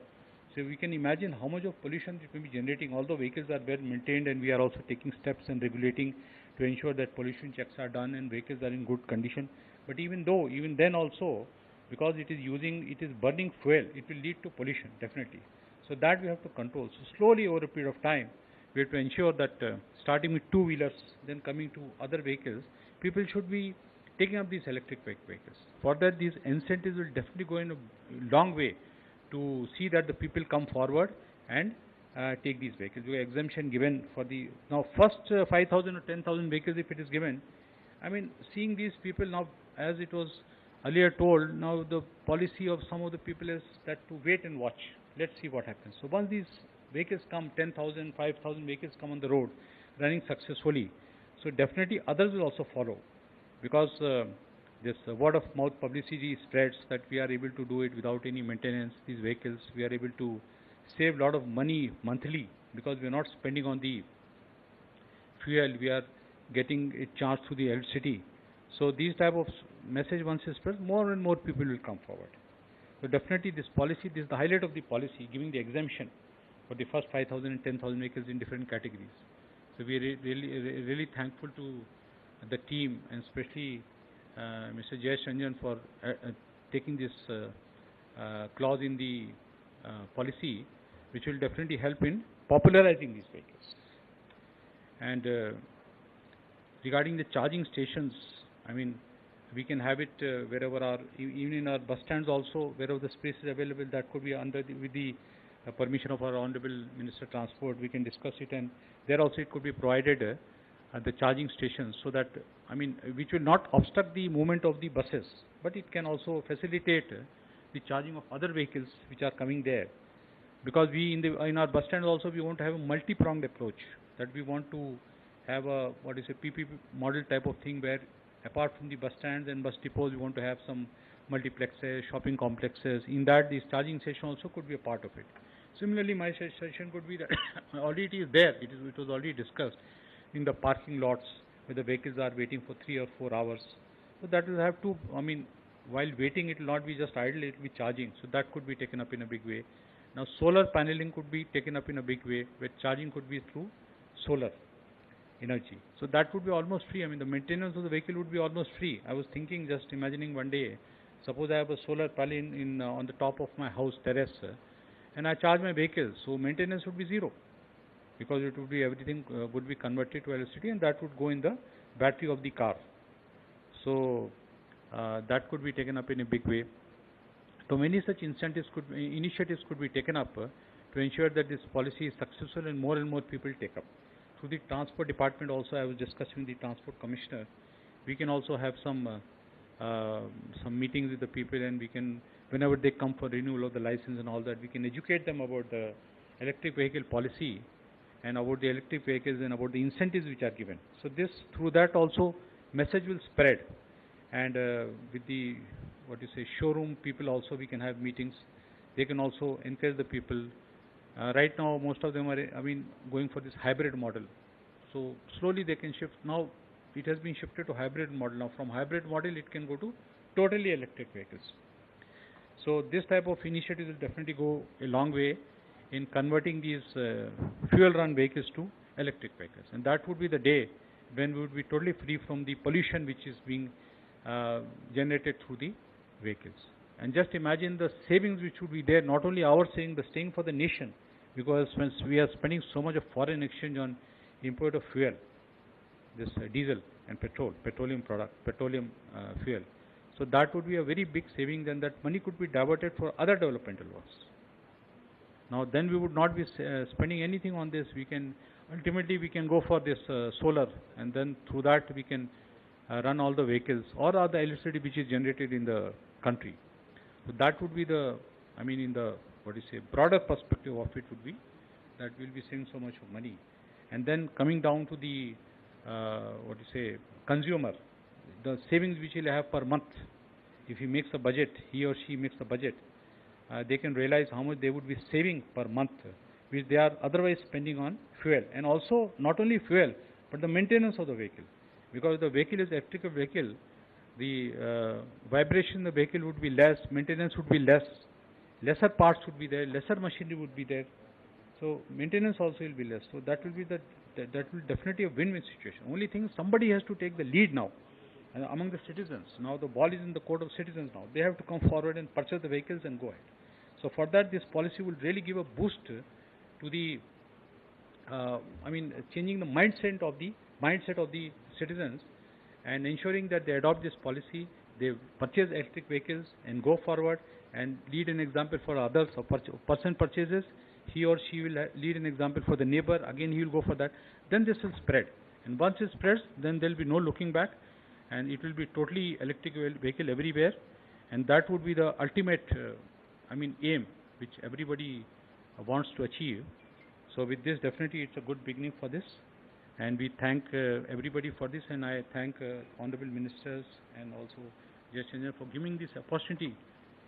So we can imagine how much of pollution it will be generating. Although vehicles are well maintained, and we are also taking steps and regulating to ensure that pollution checks are done and vehicles are in good condition. But even then also, because it is burning fuel, it will lead to pollution definitely. So that we have to control. So slowly over a period of time, we have to ensure that starting with 2-wheelers, then coming to other vehicles, people should be taking up these electric vehicles. For that, these incentives will definitely go in a long way to see that the people come forward and take these vehicles. We have exemption given for the now first 5,000 or 10,000 vehicles if it is given. I mean, seeing these people now, as it was earlier told, now the policy of some of the people is that to wait and watch. Let's see what happens. So once these vehicles come, 10,000, 5,000 vehicles come on the road running successfully, so definitely others will also follow, because this word of mouth publicity spreads that we are able to do it without any maintenance. These vehicles, we are able to save a lot of money monthly, because we are not spending on the fuel, we are getting it charged through the electricity. So these type of message once is spread, more and more people will come forward. So definitely this policy, this is the highlight of the policy, giving the exemption for the first 5,000 and 10,000 vehicles in different categories. So we are really thankful to the team, and especially Mr. Jayesh Ranjan for taking this clause in the policy, which will definitely help in popularizing these vehicles. And regarding the charging stations, I mean, We can have it wherever our, even in our bus stands also, wherever the space is available, that could be under the, with the permission of our Honorable Minister of Transport, we can discuss it, and there also it could be provided at the charging stations, so that, I mean, which will not obstruct the movement of the buses, but it can also facilitate the charging of other vehicles which are coming there. Because we in our bus stands also, we want to have a multi-pronged approach, that we want to have a, what is a PPP model type of thing, where apart from the bus stands and bus depots, we want to have some multiplexes, shopping complexes. In that, this charging station also could be a part of it. Similarly, my suggestion could be that already it is there, it was already discussed in the parking lots where the vehicles are waiting for 3 or 4 hours. So that will have to, I mean, while waiting, it will not be just idle, it will be charging. So that could be taken up in a big way. Now, solar paneling could be taken up in a big way, where charging could be through solar energy. So that would be almost free. I mean, the maintenance of the vehicle would be almost free. I was thinking, just imagining one day, suppose I have a solar panel on the top of my house terrace, and I charge my vehicle, so maintenance would be zero, because it would be, everything would be converted to electricity, and that would go in the battery of the car. So that could be taken up in a big way. So many such initiatives could be taken up to ensure that this policy is successful and more people take up. Through the transport department also, I was discussing with the transport commissioner, we can also have some meetings with the people, and we can, whenever they come for renewal of the license and all that, we can educate them about the electric vehicle policy and about the electric vehicles and about the incentives which are given. So this, through that also, message will spread. And with the, what you say, showroom people also, we can have meetings. They can also encourage the people. Right now, most of them are, I mean, going for this hybrid model. So slowly they can shift. Now it has been shifted to hybrid model. Now from hybrid model, it can go to totally electric vehicles. So this type of initiative will definitely go a long way in converting these fuel run vehicles to electric vehicles. And that would be the day when we would be totally free from the pollution which is being generated through the vehicles. And just imagine the savings which would be there, not only our saving, but staying for the nation, because when we are spending so much of foreign exchange on import of fuel, this diesel and petroleum fuel. So that would be a very big saving, and that money could be diverted for other developmental works. Now then we would not be spending anything on this. We can, ultimately we can go for this solar, and then through that we can run all the vehicles or the electricity which is generated in the country. So that would be the, I mean, in the, what you say, broader perspective of it would be that we'll be saving so much of money. And then coming down to the, what you say, consumer, the savings which he'll have per month. If he makes a budget, he or she makes a budget, they can realize how much they would be saving per month, which they are otherwise spending on fuel. And also, not only fuel, but the maintenance of the vehicle. Because the vehicle is electrical vehicle, the vibration in the vehicle would be less, maintenance would be less, lesser parts would be there, lesser machinery would be there. So maintenance also will be less. So that will be that will definitely a win-win situation. Only thing, somebody has to take the lead now among the citizens. Now the ball is in the court of citizens now. They have to come forward and purchase the vehicles and go ahead. So for that, this policy will really give a boost to the, I mean, changing the mindset of the citizens, and ensuring that they adopt this policy, they purchase electric vehicles and go forward and lead an example for others. So person purchases, he or she will lead an example for the neighbor, again he will go for that. Then this will spread. And once it spreads, then there will be no looking back, and it will be totally electric vehicle everywhere. And that would be the ultimate, I mean, aim which everybody wants to achieve. So with this, definitely it's a good beginning for this. And we thank everybody for this, and I thank Honorable Ministers and also Judge Chandra for giving this opportunity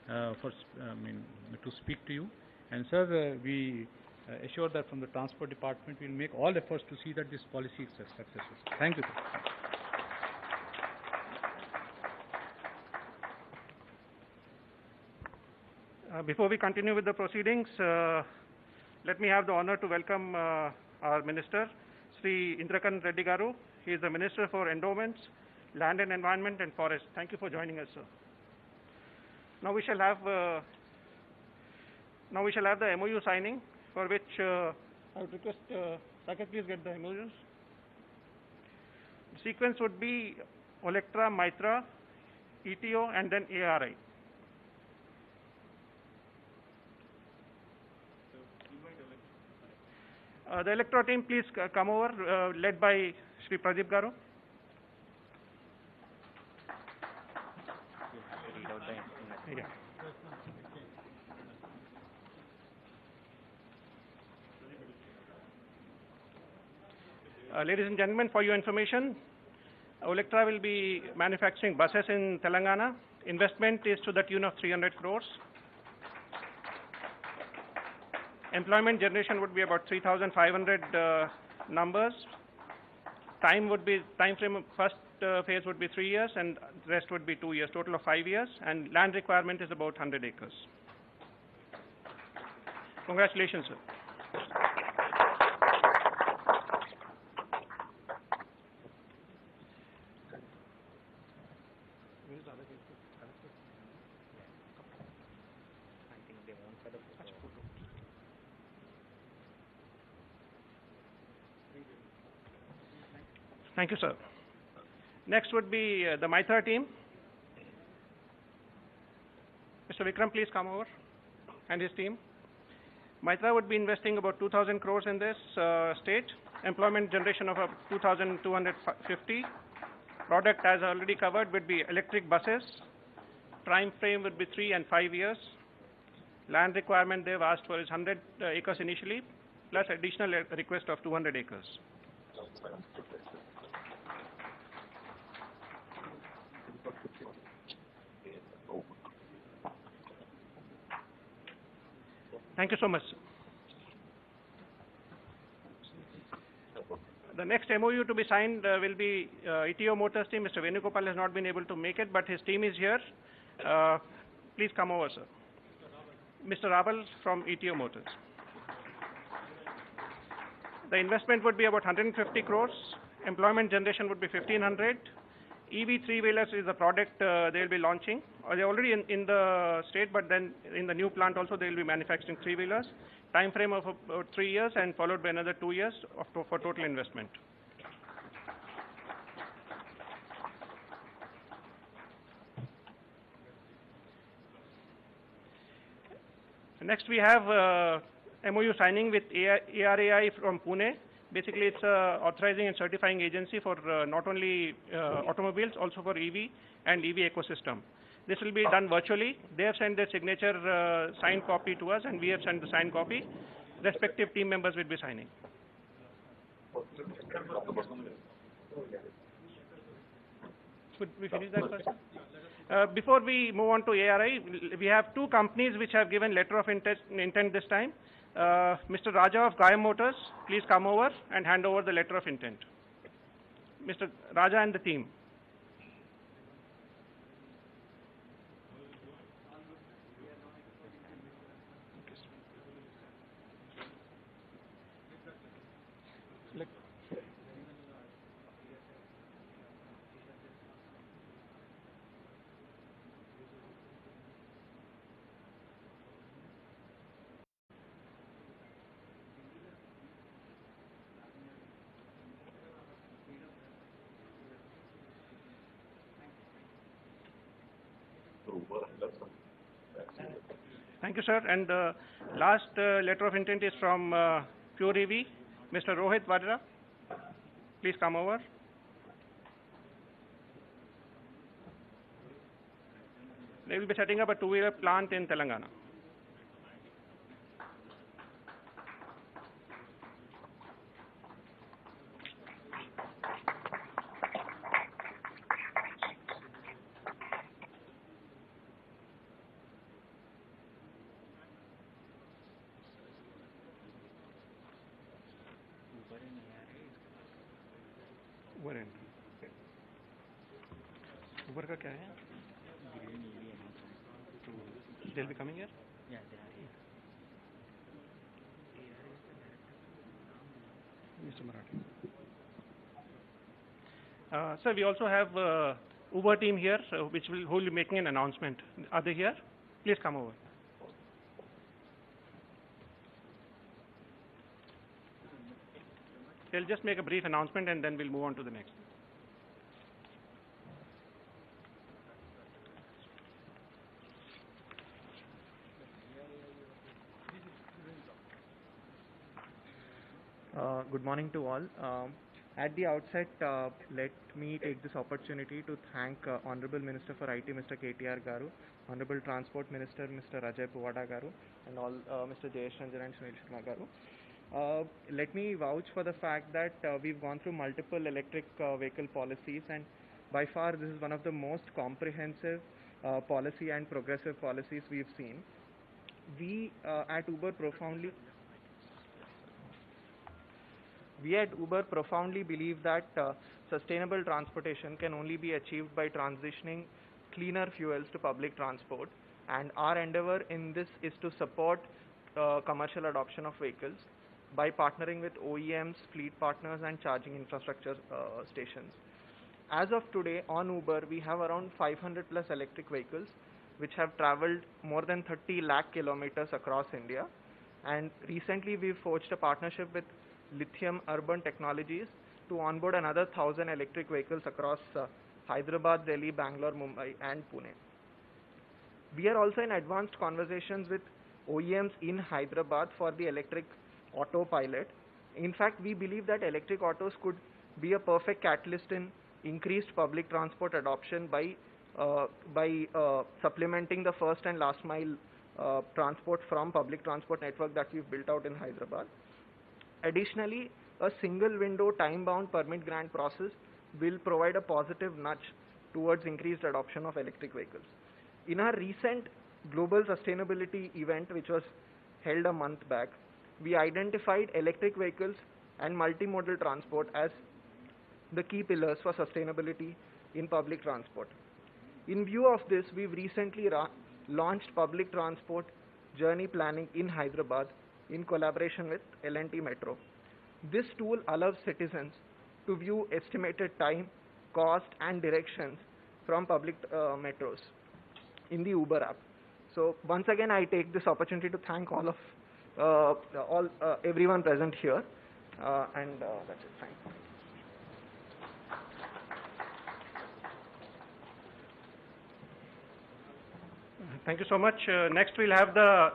to speak to you. And sir, we assure that from the Transport Department we will make all efforts to see that this policy is successful. Thank you, sir. Before we continue with the proceedings, let me have the honor to welcome our Minister, Sri Indrakant Reddy Garu. He is the Minister for Endowments, Land and Environment and Forest. Thank you for joining us, sir. Now we shall have the MOU signing, for which I would request Saket, please get the MOUs. The sequence would be Olectra Maitra, ETO, and then ARI. The electro team, please come over, led by Shri Pradeep Garu. Yeah. Ladies and gentlemen, for your information, Olectra will be manufacturing buses in Telangana. Investment is to the tune of 300 crores. Employment generation would be about 3,500 numbers. Time frame, first phase would be 3 years, and the rest would be 2 years, total of 5 years, and land requirement is about 100 acres. Congratulations, sir. Thank you, sir. Next would be the Mytrah team. Mr. Vikram, please come over, and his team. Mytrah would be investing about 2,000 crores in this state. Employment generation of 2,250. Product, as already covered, would be electric buses. Time frame would be 3 and 5 years. Land requirement they've asked for is 100 acres initially, plus additional request of 200 acres. Thank you so much. The next MOU to be signed will be ETO Motors team. Mr. Venugopal has not been able to make it, but his team is here. Please come over, sir. Mr. Raval from ETO Motors. The investment would be about 150 crores. Employment generation would be 1,500. EV three-wheelers is the product they will be launching. They're already in the state, but then in the new plant also they will be manufacturing three-wheelers. Time frame of about 3 years and followed by another 2 years for total investment. Next we have MOU signing with ARAI from Pune. Basically, it's a authorizing and certifying agency for not only automobiles, also for EV and EV ecosystem. This will be done virtually. They have sent their signature signed copy to us, and we have sent the signed copy. Respective team members will be signing. Could we finish that first? Before we move on to ARI, we have 2 companies which have given letter of intent this time. Mr. Raja of Gayam Motors, please come over and hand over the letter of intent. Mr. Raja and the team. Thank you, sir. And the last letter of intent is from Pure EV, Mr. Rohit Vadra. Please come over. They will be setting up a 2-wheeler plant in Telangana. Uber का क्या है? They'll be coming here? Yeah, they are here. Mr. Marathi. Sir, we also have Uber team here, who will be making an announcement. Are they here? Please come over. They'll just make a brief announcement and then we'll move on to the next. Good morning to all. At the outset, let me take this opportunity to thank Honorable Minister for IT, Mr. KTR Garu, Honorable Transport Minister, Mr. Ajay Puvada Garu, and all Mr. Jayesh Ranjan and Sunil Sharma Garu. Let me vouch for the fact that we've gone through multiple electric vehicle policies, and by far this is one of the most comprehensive policy and progressive policies we've seen. We at Uber profoundly believe that sustainable transportation can only be achieved by transitioning cleaner fuels to public transport, and our endeavor in this is to support commercial adoption of vehicles by partnering with OEMs, fleet partners and charging infrastructure stations. As of today on Uber, we have around 500 plus electric vehicles which have traveled more than 30 lakh kilometers across India, and recently we've forged a partnership with Lithium Urban Technologies to onboard another 1,000 electric vehicles across Hyderabad, Delhi, Bangalore, Mumbai and Pune. We are also in advanced conversations with OEMs in Hyderabad for the electric auto pilot. In fact, we believe that electric autos could be a perfect catalyst in increased public transport adoption by supplementing the first and last mile transport from public transport network that we've built out in Hyderabad. Additionally, a single window time-bound permit grant process will provide a positive nudge towards increased adoption of electric vehicles. In our recent global sustainability event, which was held a month back, we identified electric vehicles and multimodal transport as the key pillars for sustainability in public transport. In view of this, we've recently launched public transport journey planning in Hyderabad in collaboration with L&T Metro. This tool allows citizens to view estimated time, cost and directions from public metros in the Uber app. So once again, I take this opportunity to thank everyone present here, and that's it. Thank you. Thank you so much. Next, we'll have the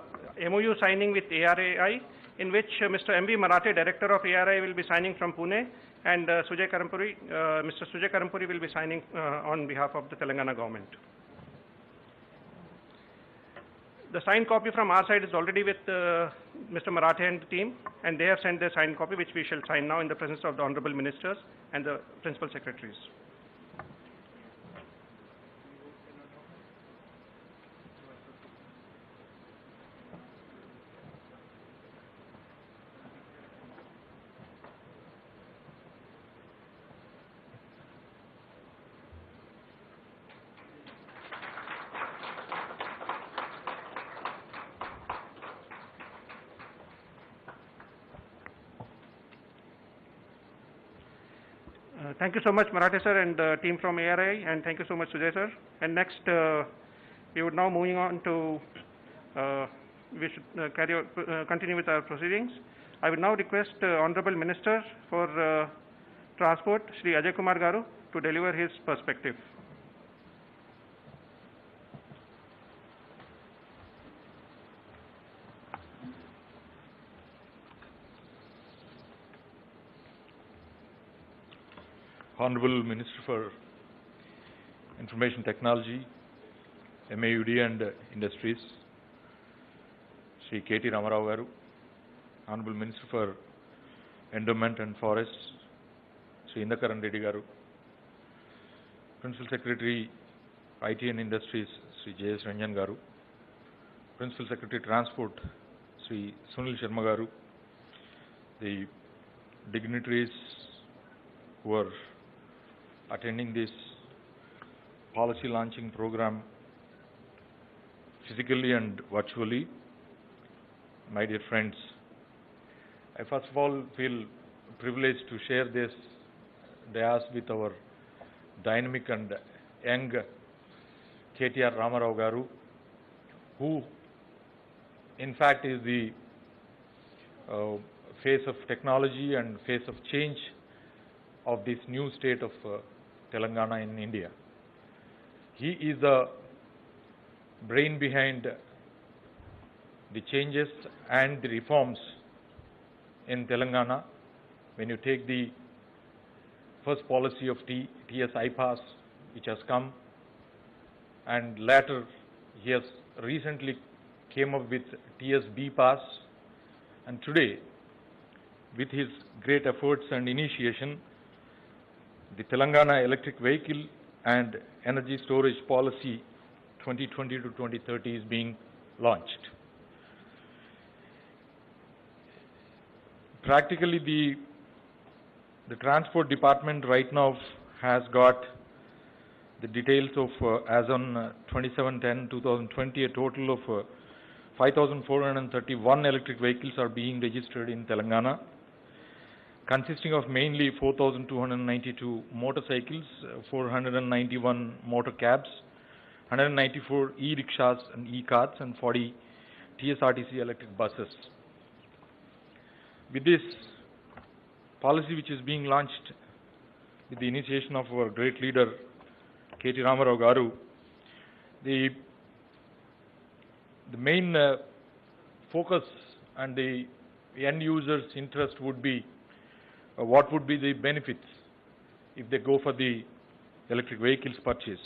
MOU signing with ARAI, in which Mr. M.B. Marathe, Director of ARAI, will be signing from Pune, and Mr. Sujay Karampuri will be signing on behalf of the Telangana government. The signed copy from our side is already with Mr. Marathe and the team, and they have sent their signed copy, which we shall sign now in the presence of the Honorable Ministers and the Principal Secretaries. Thank you so much, Marathe sir and team from ARAI, and thank you so much, Sujay sir. And next, we would now moving on to, we should continue with our proceedings. I would now request Honorable Minister for Transport, Shri Ajay Kumar Garu, to deliver his perspective. Honorable Minister for Information Technology, MAUD and Industries, Shri K.T. Ramarao Garu, Honorable Minister for Endowment and Forests, Shri Indakaran Reddy Garu, Principal Secretary, IT and Industries, Shri Jayesh Ranjan Garu, Principal Secretary Transport, Shri Sunil Sharma Garu, the dignitaries who are attending this policy launching program physically and virtually, my dear friends, I first of all feel privileged to share this dais with our dynamic and young KTR Ramarao Garu, who in fact is the face of technology and face of change of this new state of Telangana in India. He is the brain behind the changes and the reforms in Telangana when you take the first policy of TS iPass, which has come, and later he has recently came up with TS BPass, and today, with his great efforts and initiation, the Telangana Electric Vehicle and Energy Storage Policy 2020 to 2030 is being launched. Practically, the Transport Department right now has got the details of, as on 27/10/2020, a total of 5,431 electric vehicles are being registered in Telangana, consisting of mainly 4,292 motorcycles, 491 motor cabs, 194 e-rickshaws and e-carts, and 40 TSRTC electric buses. With this policy which is being launched with the initiation of our great leader K.T. Ramarao Garu, the main focus and the end user's interest would be what would be the benefits if they go for the electric vehicles purchase.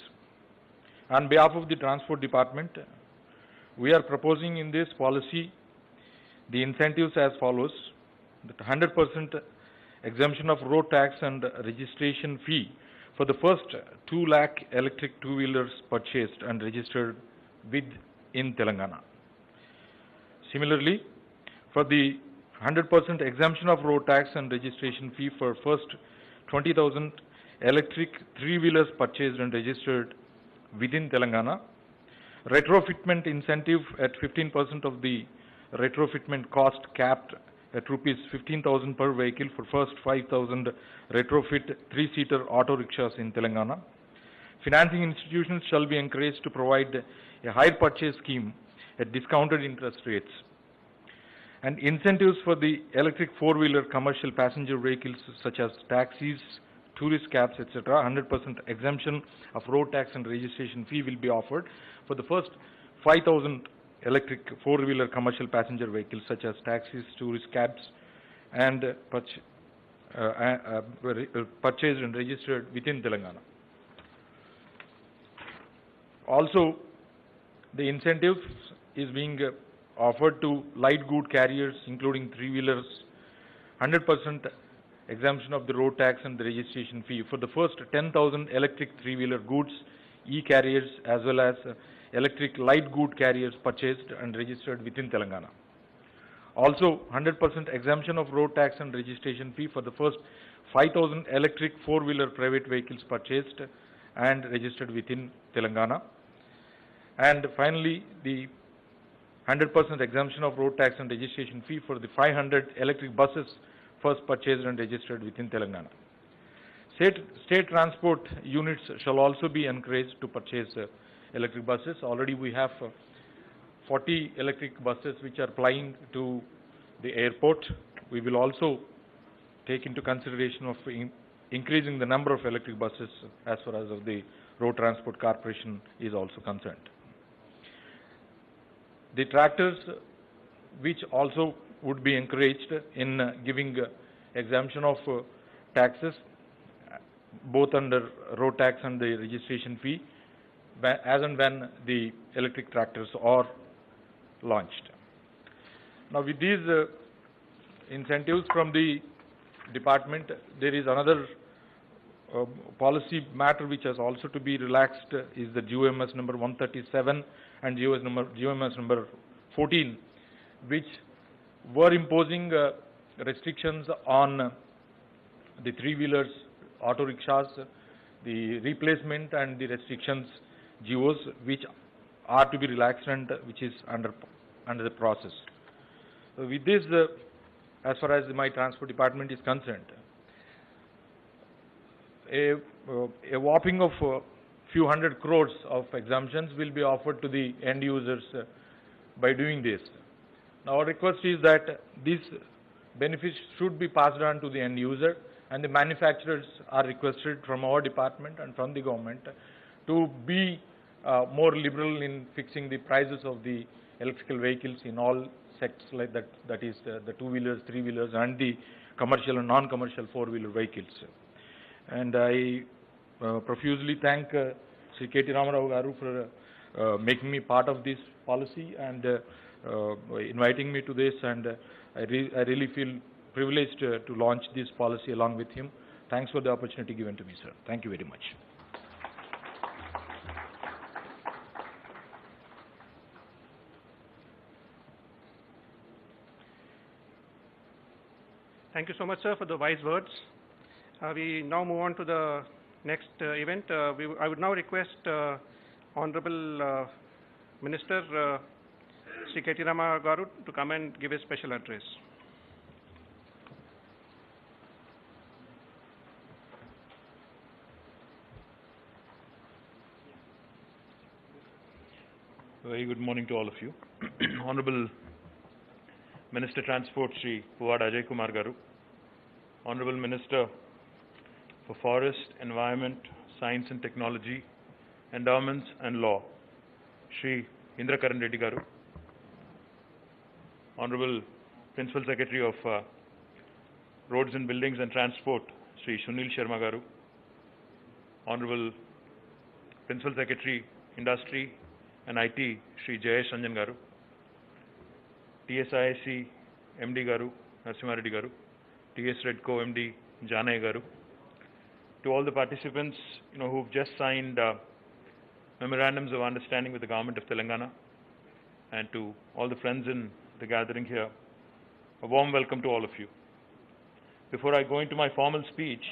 On behalf of the Transport Department, we are proposing in this policy the incentives as follows: that 100% exemption of road tax and registration fee for the first 2 lakh electric two-wheelers purchased and registered in Telangana. Similarly, for the 100% exemption of road tax and registration fee for first 20,000 electric three-wheelers purchased and registered within Telangana, retrofitment incentive at 15% of the retrofitment cost capped at rupees 15,000 per vehicle for first 5,000 retrofit 3-seater auto rickshaws in Telangana. Financing institutions shall be encouraged to provide a hire purchase scheme at discounted interest rates. And incentives for the electric four-wheeler commercial passenger vehicles such as taxis, tourist cabs, etc. 100% exemption of road tax and registration fee will be offered for the first 5,000 electric four-wheeler commercial passenger vehicles such as taxis, tourist cabs, and purchased and registered within Telangana. Also, the incentives is being offered to light good carriers including three-wheelers, 100% exemption of the road tax and the registration fee for the first 10,000 electric three-wheeler goods, e-carriers, as well as electric light good carriers purchased and registered within Telangana. Also, 100% exemption of road tax and registration fee for the first 5,000 electric four-wheeler private vehicles purchased and registered within Telangana. And finally, the 100% exemption of road tax and registration fee for the 500 electric buses first purchased and registered within Telangana. State transport units shall also be encouraged to purchase electric buses. Already we have 40 electric buses which are plying to the airport. We will also take into consideration of increasing the number of electric buses as far as the Road Transport Corporation is also concerned. The tractors, which also would be encouraged in giving exemption of taxes, both under road tax and the registration fee, as and when the electric tractors are launched. Now, with these incentives from the department, there is another policy matter which has also to be relaxed, is the GOMS number 137 and GOMS number 14, which were imposing restrictions on the three-wheelers, auto rickshaws, the replacement and the restrictions GOs, which are to be relaxed and which is under the process. So with this, as far as my transport department is concerned, a whopping of few hundred crores of exemptions will be offered to the end users by doing this. Now, our request is that these benefits should be passed on to the end user, and the manufacturers are requested from our department and from the government to be more liberal in fixing the prices of the electrical vehicles in all sects like that, that is the two-wheelers, three-wheelers, and the commercial and non-commercial four-wheeler vehicles. And I profusely thank Sri K.T. Ramarao Garu for making me part of this policy and inviting me to this, and I really feel privileged to launch this policy along with him. Thanks for the opportunity given to me, sir. Thank you very much. Thank you so much, sir, for the wise words. We now move on to the next event. I would now request Honorable Minister Sri K.T. Ramarao Garu to come and give a special address. Very good morning to all of you. Honorable Minister Transport Sri Puwada Ajay Kumar Garu, Honorable Minister for Forest, Environment, Science and Technology, Endowments and Law, Sri Indra Karan Reddy Garu, Honorable Principal Secretary of Roads and Buildings and Transport, Sri Sunil Sharma Garu, Honorable Principal Secretary, Industry and IT, Sri Jayesh Ranjan Garu, TSIC MD Garu, Narasimha Reddy Garu, TS Redco MD, Janay Garu, to all the participants, who've just signed memorandums of understanding with the Government of Telangana, and to all the friends in the gathering here, a warm welcome to all of you. Before I go into my formal speech,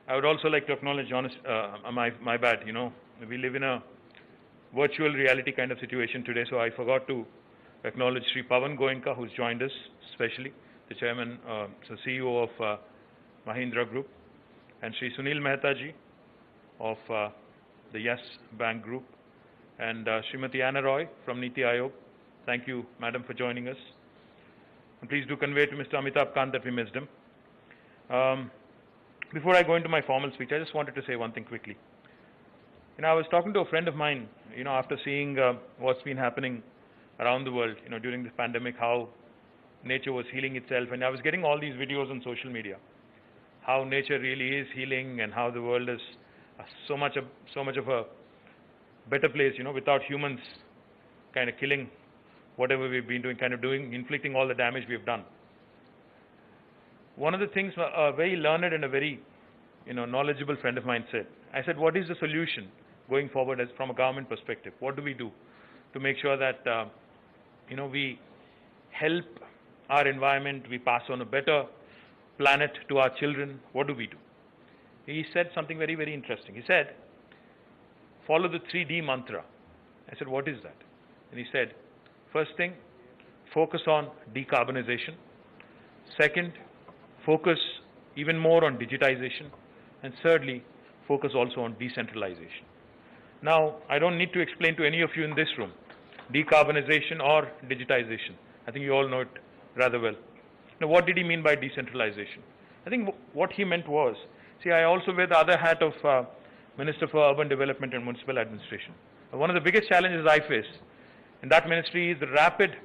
I would also like to acknowledge my bad, we live in a virtual reality kind of situation today, so I forgot to acknowledge Sri Pavan Goenka, who's joined us, especially the chairman, so CEO of Mahindra Group, and Sri Sunil Mehta ji of the Yes Bank Group, and Srimati Anna Roy from Niti Aayog. Thank you, madam, for joining us. And please do convey to Mr. Amitabh Kant that we missed him. Before I go into my formal speech, I just wanted to say one thing quickly. I was talking to a friend of mine, after seeing what's been happening around the world, during this pandemic, how nature was healing itself, and I was getting all these videos on social media, how nature really is healing and how the world is so much of a better place, without humans kind of killing whatever we've been doing, inflicting all the damage we've done. One of the things a very learned and a very, knowledgeable friend of mine said, I said, what is the solution going forward from a government perspective? What do we do to make sure that, we help our environment, we pass on a better planet to our children? What do we do? He said something very, very interesting. He said, follow the 3D mantra. I said, what is that? And he said, first thing, focus on decarbonization. Second, focus even more on digitization. And thirdly, focus also on decentralization. Now, I don't need to explain to any of you in this room, decarbonization or digitization. I think you all know it rather well. Now, what did he mean by decentralization? I think what he meant was, see, I also wear the other hat of Minister for Urban Development and Municipal Administration. One of the biggest challenges I face in that ministry is the rapid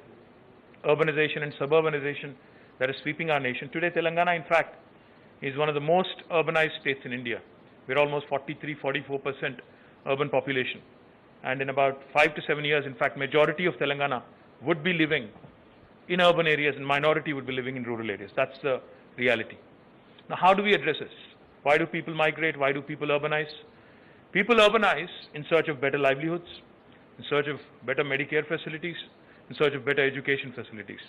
urbanization and suburbanization that is sweeping our nation. Today, Telangana, in fact, is one of the most urbanized states in India. We're almost 43–44% urban population. And in about 5 to 7 years, in fact, majority of Telangana would be living in urban areas and minority would be living in rural areas. That's the reality. Now, how do we address this? Why do people migrate? Why do people urbanize? People urbanize in search of better livelihoods, in search of better Medicare facilities, in search of better education facilities.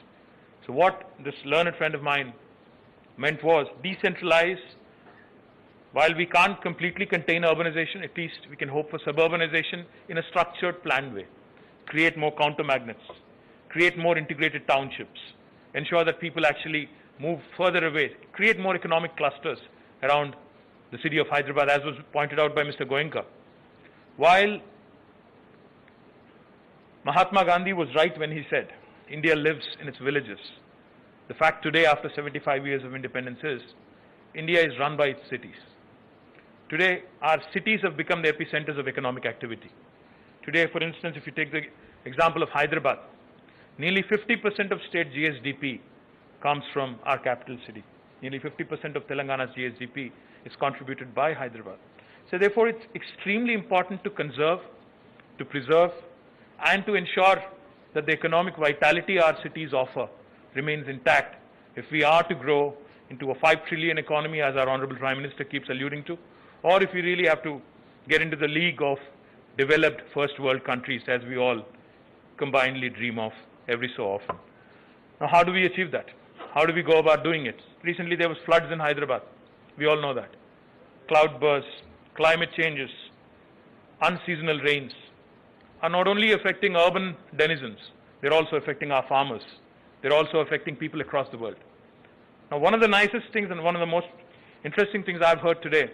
So what this learned friend of mine meant was decentralize. While we can't completely contain urbanization, at least we can hope for suburbanization in a structured, planned way. Create more counter-magnets, create more integrated townships, ensure that people actually move further away, create more economic clusters around the city of Hyderabad, as was pointed out by Mr. Goenka. While Mahatma Gandhi was right when he said, India lives in its villages, the fact today, after 75 years of independence, is India is run by its cities. Today, our cities have become the epicenters of economic activity. Today, for instance, if you take the example of Hyderabad, Nearly 50% of state GSDP comes from our capital city. Nearly 50% of Telangana's GSDP is contributed by Hyderabad. So therefore, it's extremely important to conserve, to preserve, and to ensure that the economic vitality our cities offer remains intact if we are to grow into a 5 trillion economy, as our Honorable Prime Minister keeps alluding to, or if we really have to get into the league of developed first world countries, as we all combinedly dream of every so often. Now, how do we achieve that? How do we go about doing it? Recently, there was floods in Hyderabad. We all know that. Cloud bursts, climate changes, unseasonal rains are not only affecting urban denizens, they're also affecting our farmers. They're also affecting people across the world. Now, one of the nicest things and one of the most interesting things I've heard today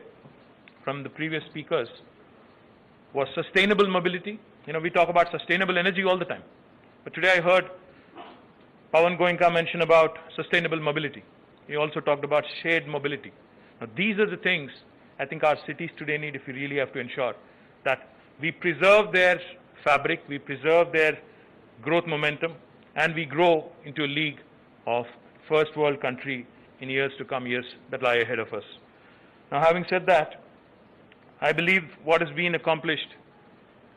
from the previous speakers was sustainable mobility. You know, we talk about sustainable energy all the time. But today I heard Pawan Goenka mention about sustainable mobility. He also talked about shared mobility. Now, these are the things I think our cities today need if we really have to ensure that we preserve their fabric, we preserve their growth momentum, and we grow into a league of first world country in years to come, years that lie ahead of us. Now, having said that, I believe what has been accomplished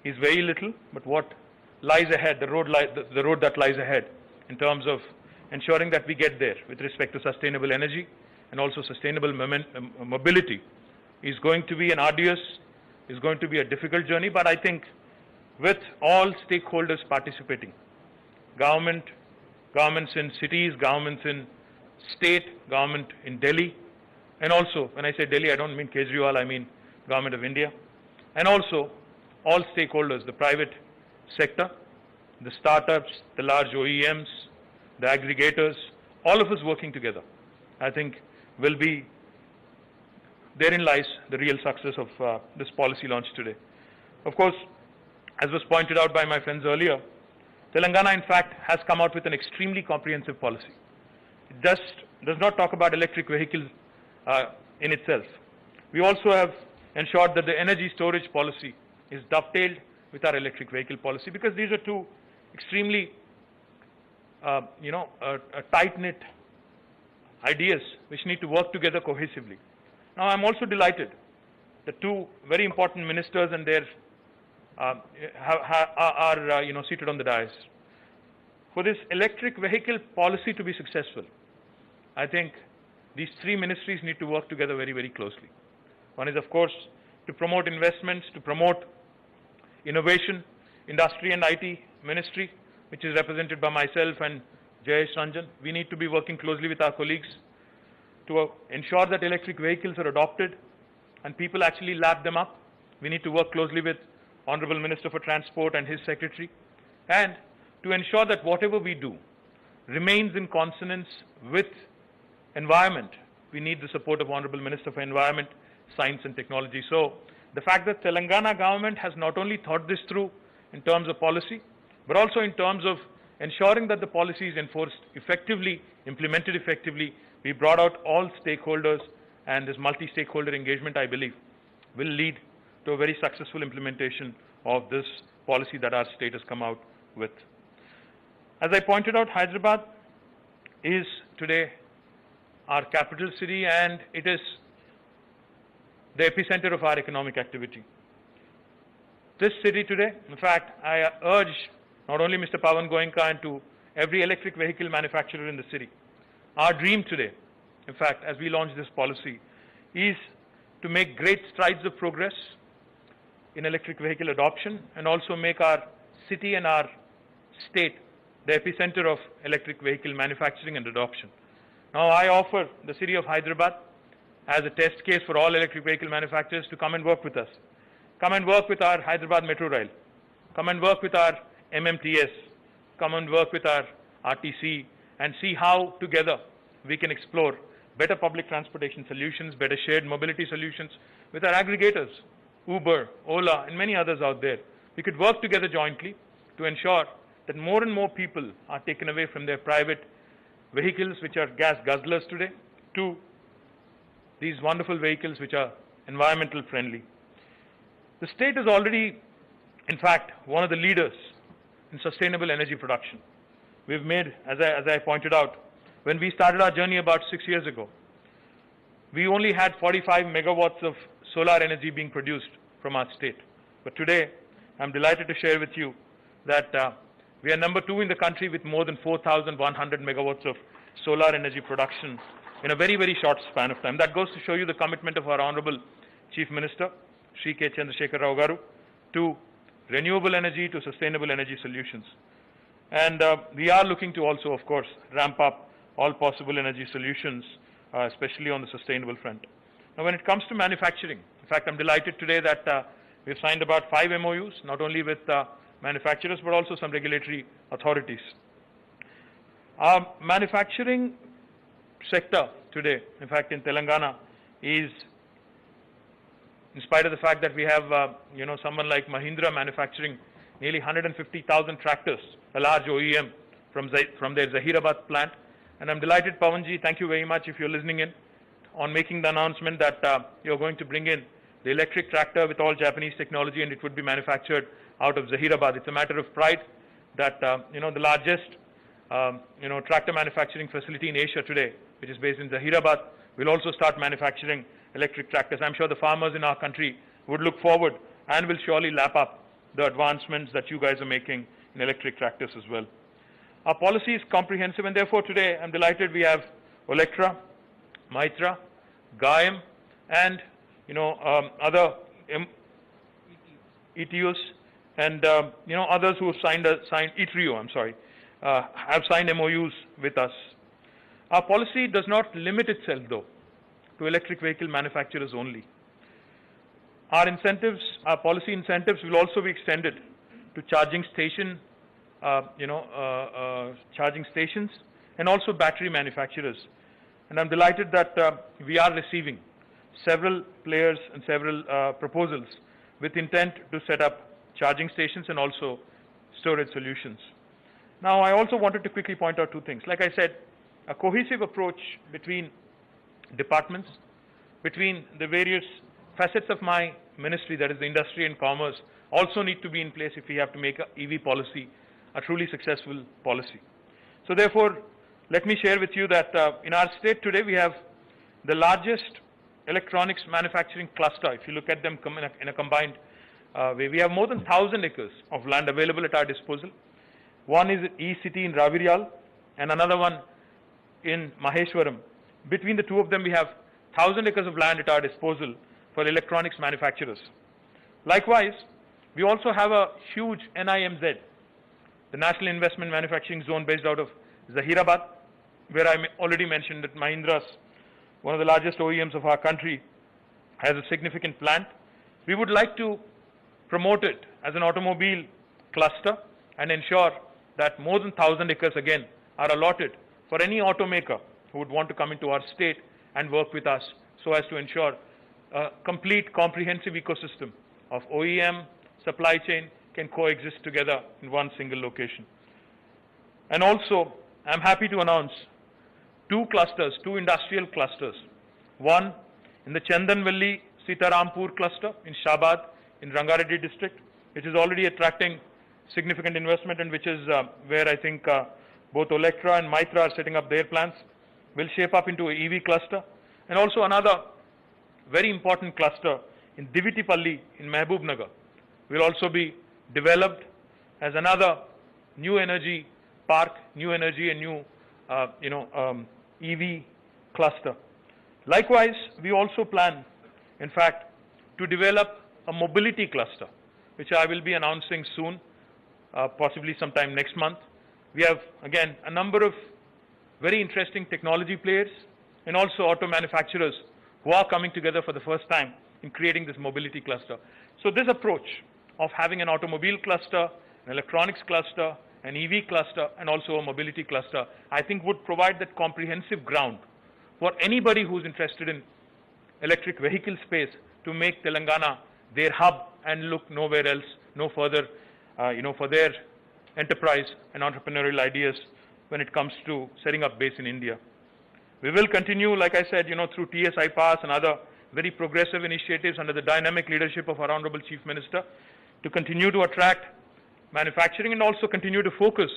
is very little, but what lies ahead, the road that lies ahead in terms of ensuring that we get there with respect to sustainable energy and also sustainable mobility is going to be an arduous, is going to be a difficult journey, but I think with all stakeholders participating, governments in cities, governments in state, government in Delhi, and also, when I say Delhi, I don't mean Kejriwal, I mean Government of India, and also all stakeholders, the private sector, the startups, the large OEMs, the aggregators, all of us working together, I think will be, therein lies the real success of this policy launch today. Of course, as was pointed out by my friends earlier, Telangana in fact has come out with an extremely comprehensive policy. It does not talk about electric vehicles in itself. We also have ensured that the energy storage policy is dovetailed with our electric vehicle policy, because these are two extremely, tight-knit ideas which need to work together cohesively. Now, I'm also delighted that two very important ministers and their are seated on the dais. For this electric vehicle policy to be successful, I think these three ministries need to work together very, very closely. One is, of course, to promote investments, to promote innovation, industry and IT ministry, which is represented by myself and Jayesh Ranjan. We need to be working closely with our colleagues to ensure that electric vehicles are adopted and people actually lap them up. We need to work closely with Honorable Minister for Transport and his secretary, and to ensure that whatever we do remains in consonance with environment. We need the support of Honorable Minister for Environment, Science and Technology. So the fact that Telangana government has not only thought this through in terms of policy, but also in terms of ensuring that the policy is enforced effectively, implemented effectively, we brought out all stakeholders, and this multi-stakeholder engagement, I believe, will lead to a very successful implementation of this policy that our state has come out with. As I pointed out, Hyderabad is today our capital city, and it is the epicenter of our economic activity. This city today, in fact, I urge not only Mr. Pawan Goenka and to every electric vehicle manufacturer in the city, our dream today, in fact, as we launch this policy, is to make great strides of progress in electric vehicle adoption and also make our city and our state the epicenter of electric vehicle manufacturing and adoption. Now, I offer the city of Hyderabad as a test case for all electric vehicle manufacturers to come and work with us. Come and work with our Hyderabad Metro Rail. Come and work with our MMTS. Come and work with our RTC and see how together we can explore better public transportation solutions, better shared mobility solutions with our aggregators, Uber, Ola, and many others out there. We could work together jointly to ensure that more and more people are taken away from their private vehicles, which are gas guzzlers today, to these wonderful vehicles which are environmental friendly. The state is already, in fact, one of the leaders in sustainable energy production. we've made, as I pointed out, when we started our journey about 6 years ago, we only had 45 megawatts of solar energy being produced from our state. But today, I'm delighted to share with you that we are number 2 in the country with more than 4,100 megawatts of solar energy production in a very, very short span of time. That goes to show you the commitment of our Honorable Chief Minister, Shri K. Chandrasekhar Rao Garu, to renewable energy, to sustainable energy solutions. And we are looking to also, of course, ramp up all possible energy solutions, especially on the sustainable front. Now, when it comes to manufacturing, in fact, I'm delighted today that we've signed about 5 MOUs, not only with manufacturers, but also some regulatory authorities. Our manufacturing sector today, in fact, in Telangana, is, in spite of the fact that we have, someone like Mahindra manufacturing nearly 150,000 tractors, a large OEM from their Zahirabad plant. And I'm delighted, Pawanji, thank you very much if you're listening in, on making the announcement that you're going to bring in the electric tractor with all Japanese technology, and it would be manufactured out of Zahirabad. It's a matter of pride that, the largest, tractor manufacturing facility in Asia today, which is based in Zahirabad, will also start manufacturing electric tractors. I'm sure the farmers in our country would look forward and will surely lap up the advancements that you guys are making in electric tractors as well. Our policy is comprehensive, and therefore today I'm delighted we have Olectra, Mytrah, GAIM, and other ETUs, and others who have signed ETRIO, have signed MOUs with us. Our policy does not limit itself, though, to electric vehicle manufacturers only. Our incentives, our policy incentives, will also be extended to charging stations, and also battery manufacturers. And I'm delighted that we are receiving several players and several proposals with intent to set up charging stations and also storage solutions. Now, I also wanted to quickly point out 2 things. Like I said, a cohesive approach between departments, between the various facets of my ministry, that is the industry and commerce, also need to be in place if we have to make a EV policy a truly successful policy. So therefore, let me share with you that in our state today, we have the largest electronics manufacturing cluster. If you look at them in a combined way, we have more than 1,000 acres of land available at our disposal. One is E-City in Raviryal and another one in Maheshwaram. Between the 2 of them, we have 1,000 acres of land at our disposal for electronics manufacturers. Likewise, we also have a huge NIMZ, the National Investment Manufacturing Zone, based out of Zahirabad, where I already mentioned that Mahindra's, one of the largest OEMs of our country, has a significant plant. We would like to promote it as an automobile cluster and ensure that more than 1,000 acres again are allotted for any automaker who would want to come into our state and work with us, so as to ensure a complete comprehensive ecosystem of OEM, supply chain can coexist together in one single location. And also, I'm happy to announce 2 clusters, 2 industrial clusters. One in the Chandanvalli Sitarampur cluster in Shabad in Rangareddy district, which is already attracting significant investment, and which is where I think both Olectra and Mytrah are setting up their plants, will shape up into an EV cluster. And also another very important cluster in Divitipalli in Mehboob-Nagar will also be developed as another new energy park, new energy and new EV cluster. Likewise, we also plan, in fact, to develop a mobility cluster, which I will be announcing soon, possibly sometime next month. We have, again, a number of very interesting technology players and also auto manufacturers who are coming together for the first time in creating this mobility cluster. So this approach of having an automobile cluster, an electronics cluster, an EV cluster, and also a mobility cluster, I think would provide that comprehensive ground for anybody who's interested in electric vehicle space to make Telangana their hub and look nowhere else, no further, for their enterprise and entrepreneurial ideas when it comes to setting up base in India. We will continue, like I said, through TSI Pass and other very progressive initiatives under the dynamic leadership of our Honorable Chief Minister to continue to attract manufacturing and also continue to focus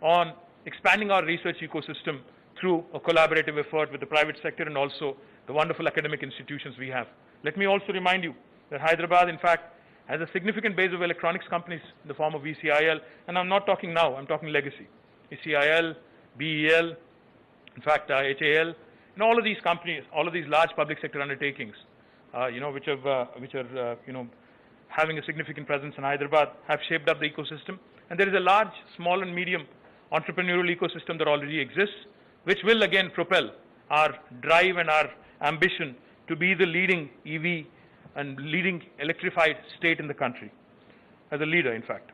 on expanding our research ecosystem through a collaborative effort with the private sector and also the wonderful academic institutions we have. Let me also remind you that Hyderabad, in fact, has a significant base of electronics companies in the form of ECIL, and I'm not talking now, I'm talking legacy. ECIL, BEL, in fact, HAL, and all of these companies, all of these large public sector undertakings, which are having a significant presence in Hyderabad, have shaped up the ecosystem. And there is a large, small and medium entrepreneurial ecosystem that already exists, which will again propel our drive and our ambition to be the leading EV and leading electrified state in the country, as a leader, in fact.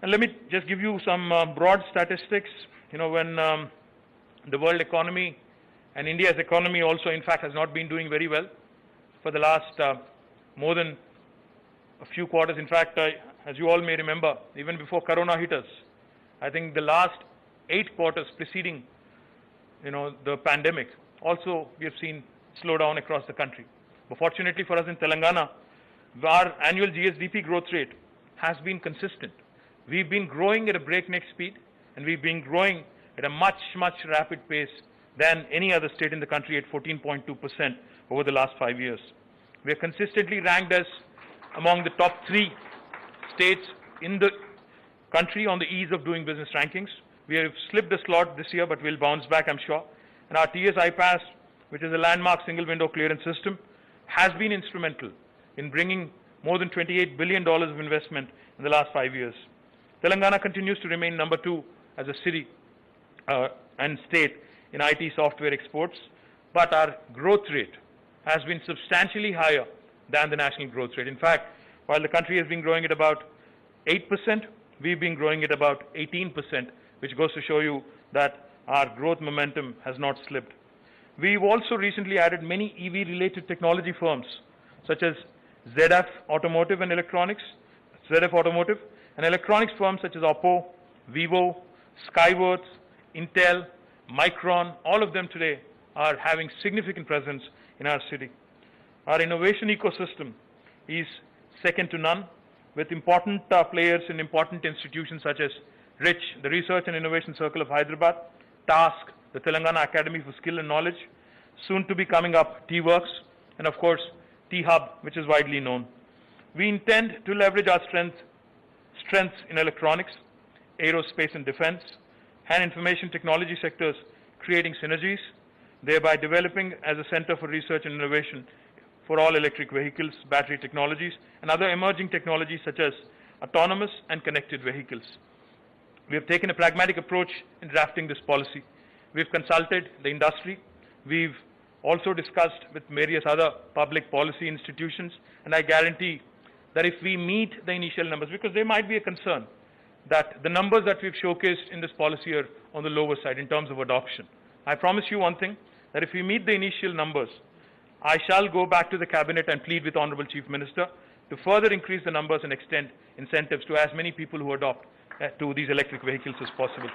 And let me just give you some broad statistics. When the world economy and India's economy also, in fact, has not been doing very well for the last more than a few quarters. In fact, as you all may remember, even before Corona hit us, I think the last 8 quarters preceding, the pandemic, also we have seen slowdown across the country. But fortunately for us in Telangana, our annual GSDP growth rate has been consistent. We've been growing at a breakneck speed, and we've been growing at a much, much rapid pace than any other state in the country at 14.2% over the last 5 years. We are consistently ranked as among the top 3 states in the country on the ease of doing business rankings. We have slipped a slot this year, but we'll bounce back, I'm sure. And our TS iPass, which is a landmark single window clearance system, has been instrumental in bringing more than $28 billion of investment in the last 5 years. Telangana continues to remain number 2 as a city and state in IT software exports, but our growth rate has been substantially higher than the national growth rate. In fact, while the country has been growing at about 8%, we've been growing at about 18%, which goes to show you that our growth momentum has not slipped. We've also recently added many EV-related technology firms, such as ZF Automotive and Electronics, ZF Automotive, and electronics firms such as Oppo, Vivo, Skyworth, Intel, Micron. All of them today are having significant presence in our city. Our innovation ecosystem is second to none, with important players in important institutions such as RICH, the Research and Innovation Circle of Hyderabad, TASK, the Telangana Academy for Skill and Knowledge, soon to be coming up T-Works, and of course T-Hub, which is widely known. We intend to leverage our strengths in electronics, aerospace and defense, and information technology sectors, creating synergies, thereby developing as a center for research and innovation for all electric vehicles, battery technologies, and other emerging technologies such as autonomous and connected vehicles. We have taken a pragmatic approach in drafting this policy. We've consulted the industry. We've also discussed with various other public policy institutions, and I guarantee that if we meet the initial numbers, because there might be a concern that the numbers that we've showcased in this policy are on the lower side in terms of adoption. I promise you one thing, that if we meet the initial numbers, I shall go back to the Cabinet and plead with Honorable Chief Minister to further increase the numbers and extend incentives to as many people who adopt to these electric vehicles as possible.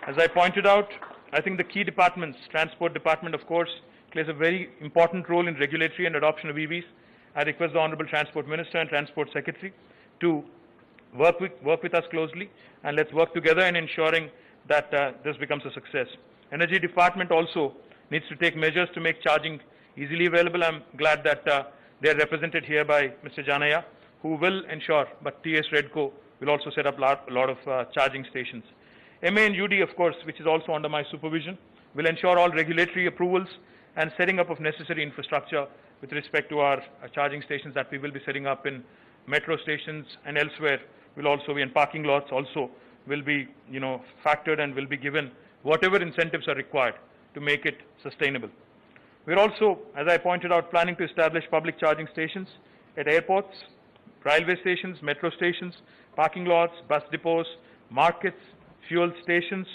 As I pointed out, I think the key departments, Transport Department, of course, plays a very important role in regulatory and adoption of EVs. I request the Honorable Transport Minister and Transport Secretary to work with us closely, and let's work together in ensuring that this becomes a success. Energy Department also needs to take measures to make charging easily available. I'm glad that they are represented here by Mr. Janaya, who will ensure, but TS Redco will also set up a lot of charging stations. MA and UD, of course, which is also under my supervision, will ensure all regulatory approvals and setting up of necessary infrastructure with respect to our charging stations that we will be setting up in metro stations and elsewhere will also be, and parking lots also will be, factored and will be given whatever incentives are required to make it sustainable. We're also, as I pointed out, planning to establish public charging stations at airports, railway stations, metro stations, parking lots, bus depots, markets, fuel stations,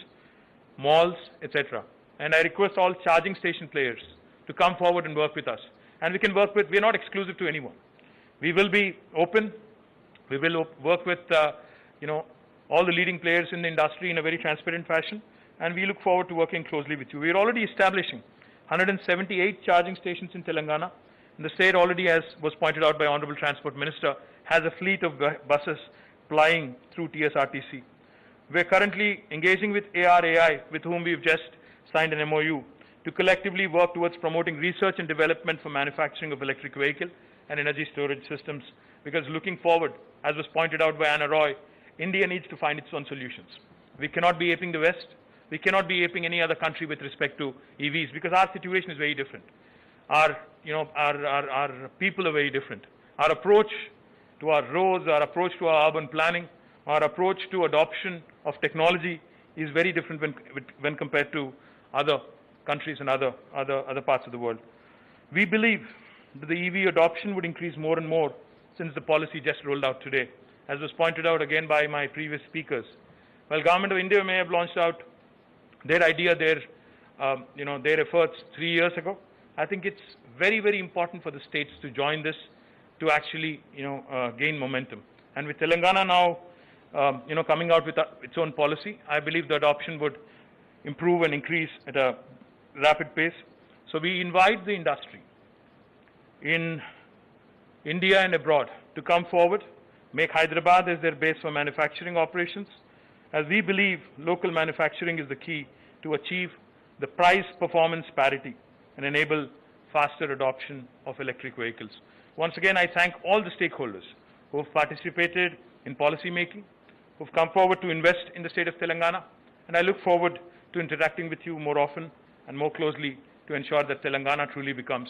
malls, etc. And I request all charging station players to come forward and work with us. And we can work with, we're not exclusive to anyone. We will be open. We will work with, all the leading players in the industry in a very transparent fashion. And we look forward to working closely with you. We're already establishing 178 charging stations in Telangana. And the state already, as was pointed out by Honorable Transport Minister, has a fleet of buses plying through TSRTC. We're currently engaging with ARAI, with whom we've just signed an MOU, to collectively work towards promoting research and development for manufacturing of electric vehicle and energy storage systems. Because looking forward, as was pointed out by Anna Roy, India needs to find its own solutions. We cannot be aping the West. We cannot be aping any other country with respect to EVs, because our situation is very different. Our people are very different. Our approach to our roads, our approach to our urban planning, our approach to adoption of technology is very different when compared to other countries and other parts of the world. We believe that the EV adoption would increase more and more since the policy just rolled out today. As was pointed out again by my previous speakers, while Government of India may have launched out their idea, their efforts 3 years ago, I think it's very, very important for the states to join this to actually, gain momentum. And with Telangana now, coming out with its own policy, I believe the adoption would improve and increase at a rapid pace. So we invite the industry in India and abroad to come forward, make Hyderabad as their base for manufacturing operations, as we believe local manufacturing is the key to achieve the price-performance parity and enable faster adoption of electric vehicles. Once again, I thank all the stakeholders who have participated in policy making, who have come forward to invest in the state of Telangana, and I look forward to interacting with you more often and more closely to ensure that Telangana truly becomes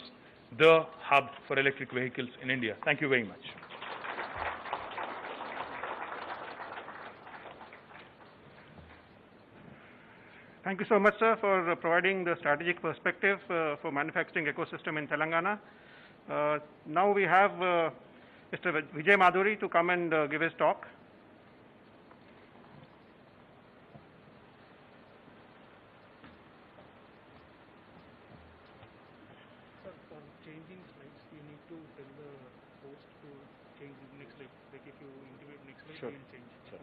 the hub for electric vehicles in India. Thank you very much. Thank you so much, sir, for providing the strategic perspective for manufacturing ecosystem in Telangana. Now we have Mr. Vijay Madhuri to come and give his talk. Sir, for changing slides, you need to tell the host to change the next slide. Like if you integrate next slide, Sure. you will change. Sure.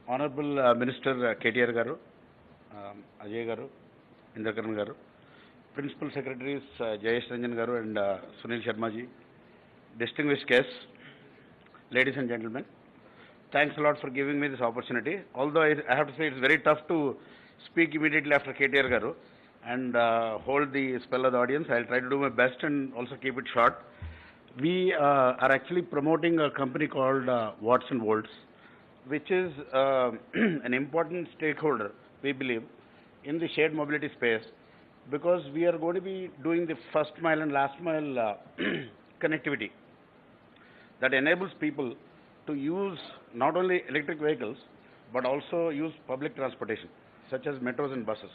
Honorable Minister KTR Garu, Ajay Garu, Indrakaran Garu, Principal Secretaries Jayesh Ranjan Garu and Sunil Sharma ji, distinguished guests, ladies and gentlemen, thanks a lot for giving me this opportunity. Although I have to say it's very tough to speak immediately after KTR Garu and hold the spell of the audience. I'll try to do my best and also keep it short. We are actually promoting a company called Watts and Volts, which is an important stakeholder, we believe, in the shared mobility space, because we are going to be doing the first mile and last mile connectivity that enables people to use not only electric vehicles, but also use public transportation, such as metros and buses.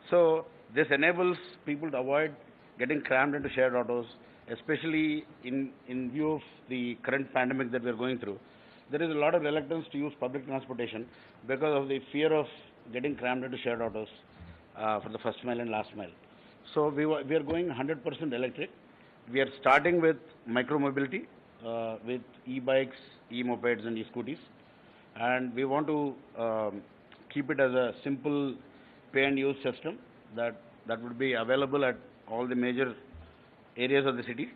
So this enables people to avoid getting crammed into shared autos, especially in view of the current pandemic that we are going through. There is a lot of reluctance to use public transportation because of the fear of getting crammed into shared autos for the first mile and last mile. So we are going 100% electric. We are starting with micro-mobility with e-bikes, e-mopeds and e-scooters. And we want to keep it as a simple pay and use system that would be available at all the major areas of the city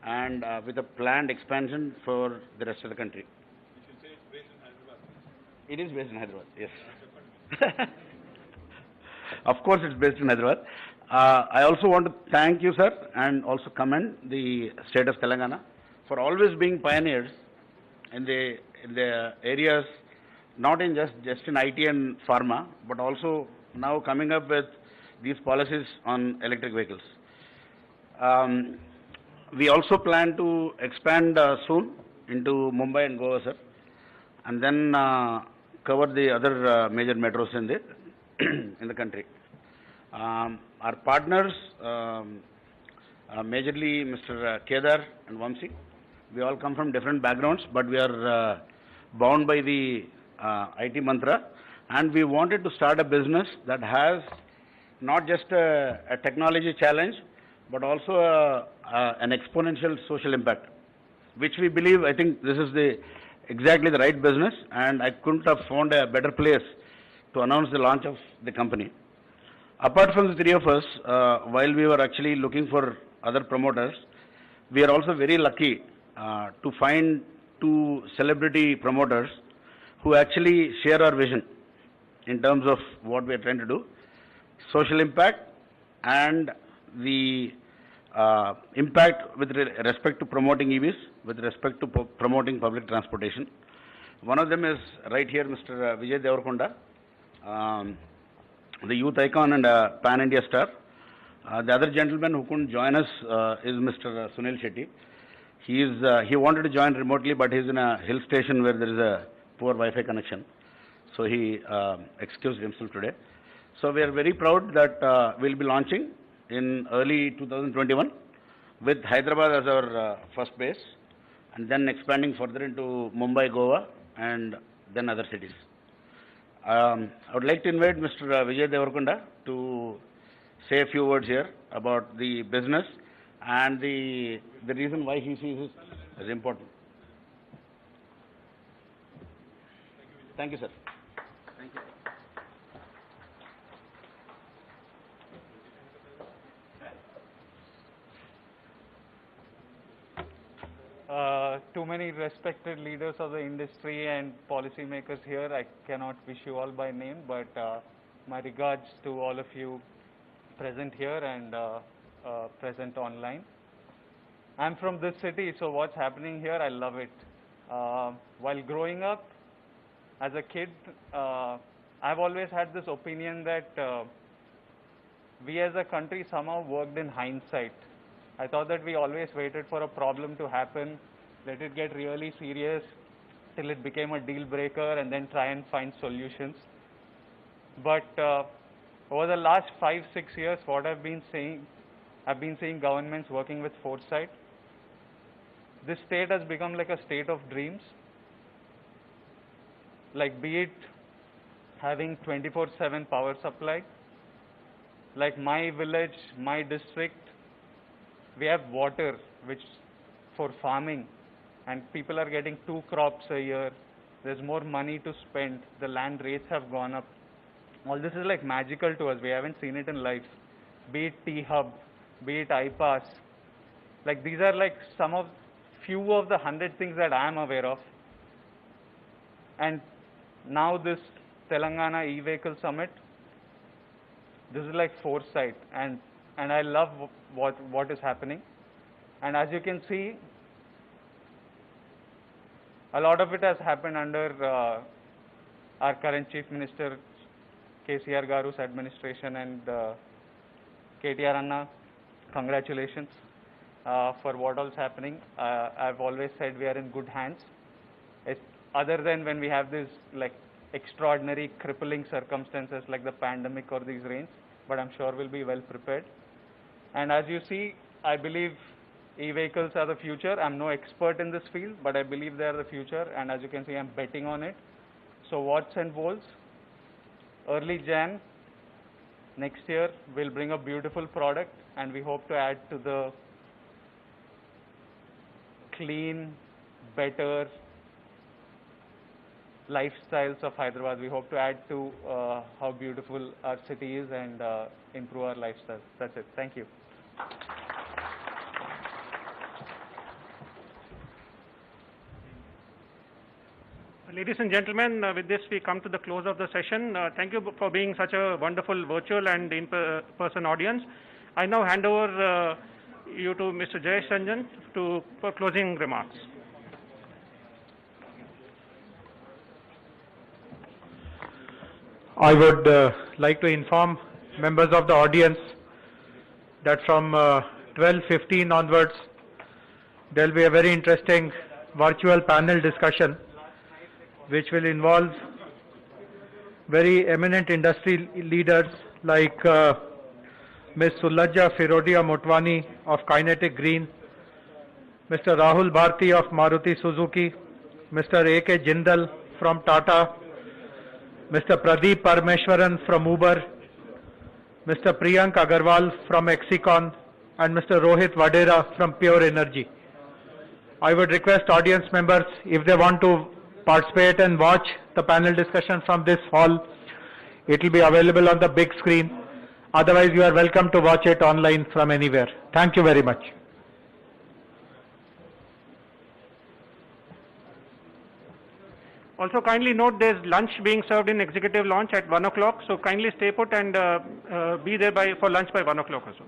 and with a planned expansion for the rest of the country. It is based in Hyderabad, yes. Of course, it's based in Hyderabad. I also want to thank you, sir, and also commend the state of Telangana for always being pioneers in the areas, not in just in IT and pharma, but also now coming up with these policies on electric vehicles. We also plan to expand soon into Mumbai and Goa, sir, and then cover the other major metros in the country. Our partners, majorly Mr. Kedar and Vamsi, we all come from different backgrounds, but we are bound by the IT mantra, and we wanted to start a business that has not just a technology challenge, but also an exponential social impact, which we believe, I think this is exactly the right business, and I couldn't have found a better place to announce the launch of the company. Apart from the three of us, while we were actually looking for other promoters, we are also very lucky to find two celebrity promoters who actually share our vision in terms of what we are trying to do, social impact and the impact with respect to promoting EVs, with respect to promoting public transportation. One of them is right here, Mr. Vijay Devarkonda, the youth icon and pan-India star. The other gentleman who couldn't join us is Mr. Sunil Shetty. He wanted to join remotely, but he's in a hill station where there is a poor Wi-Fi connection. So he excused himself today. So we are very proud that we'll be launching in early 2021 with Hyderabad as our first base, and then expanding further into Mumbai, Goa, and then other cities. I would like to invite Mr. Vijay Devarkonda to say a few words here about the business and the reason why he sees it as important. Thank you, sir. Thank you. Too many respected leaders of the industry and policymakers here. I cannot wish you all by name, but my regards to all of you present here and present online. I'm from this city, so what's happening here, I love it. While growing up, as a kid, I've always had this opinion that we as a country somehow worked in hindsight. I thought that we always waited for a problem to happen, let it get really serious till it became a deal breaker and then try and find solutions. But over the last 5-6 years, what I've been seeing governments working with foresight. This state has become like a state of dreams. Like be it having 24/7 power supply, like my village, my district, we have water which for farming, and people are getting 2 crops a year. There's more money to spend. The land rates have gone up. All this is like magical to us. We haven't seen it in life. Be it T-Hub, be it iPass. Like these are like few of the 100 things that I am aware of. And now this Telangana e-vehicle summit, this is like foresight, and I love what is happening. And as you can see, a lot of it has happened under our current Chief Minister KCR Garu's administration, and KTR Anna, congratulations for what all is happening. I've always said we are in good hands. Other than when we have these like extraordinary crippling circumstances like the pandemic or these rains, but I'm sure we'll be well prepared. And as you see, I believe e-vehicles are the future. I'm no expert in this field, but I believe they are the future, and as you can see, I'm betting on it. So watts and volts, early Jan next year, we'll bring a beautiful product, and we hope to add to the clean, better lifestyles of Hyderabad. We hope to add to how beautiful our city is and improve our lifestyles. That's it. Thank you. Ladies and gentlemen, with this we come to the close of the session. Thank you for being such a wonderful virtual and in-person audience. I now hand over you to Mr. Jayesh Ranjan for closing remarks. I would like to inform members of the audience that from 12:15 onwards, there will be a very interesting virtual panel discussion which will involve very eminent industry leaders like Ms. Sulajja Firodia Motwani of Kinetic Green, Mr. Rahul Bharti of Maruti Suzuki, Mr. A.K. Jindal from Tata, Mr. Pradeep Parameshwaran from Uber, Mr. Priyank Agarwal from Exicon, and Mr. Rohit Vadera from Pure Energy. I would request audience members, if they want to participate and watch the panel discussion from this hall, it will be available on the big screen. Otherwise, you are welcome to watch it online from anywhere. Thank you very much. Also kindly note there's lunch being served in executive lounge at 1 o'clock, so kindly stay put and be there for lunch by 1 o'clock or so.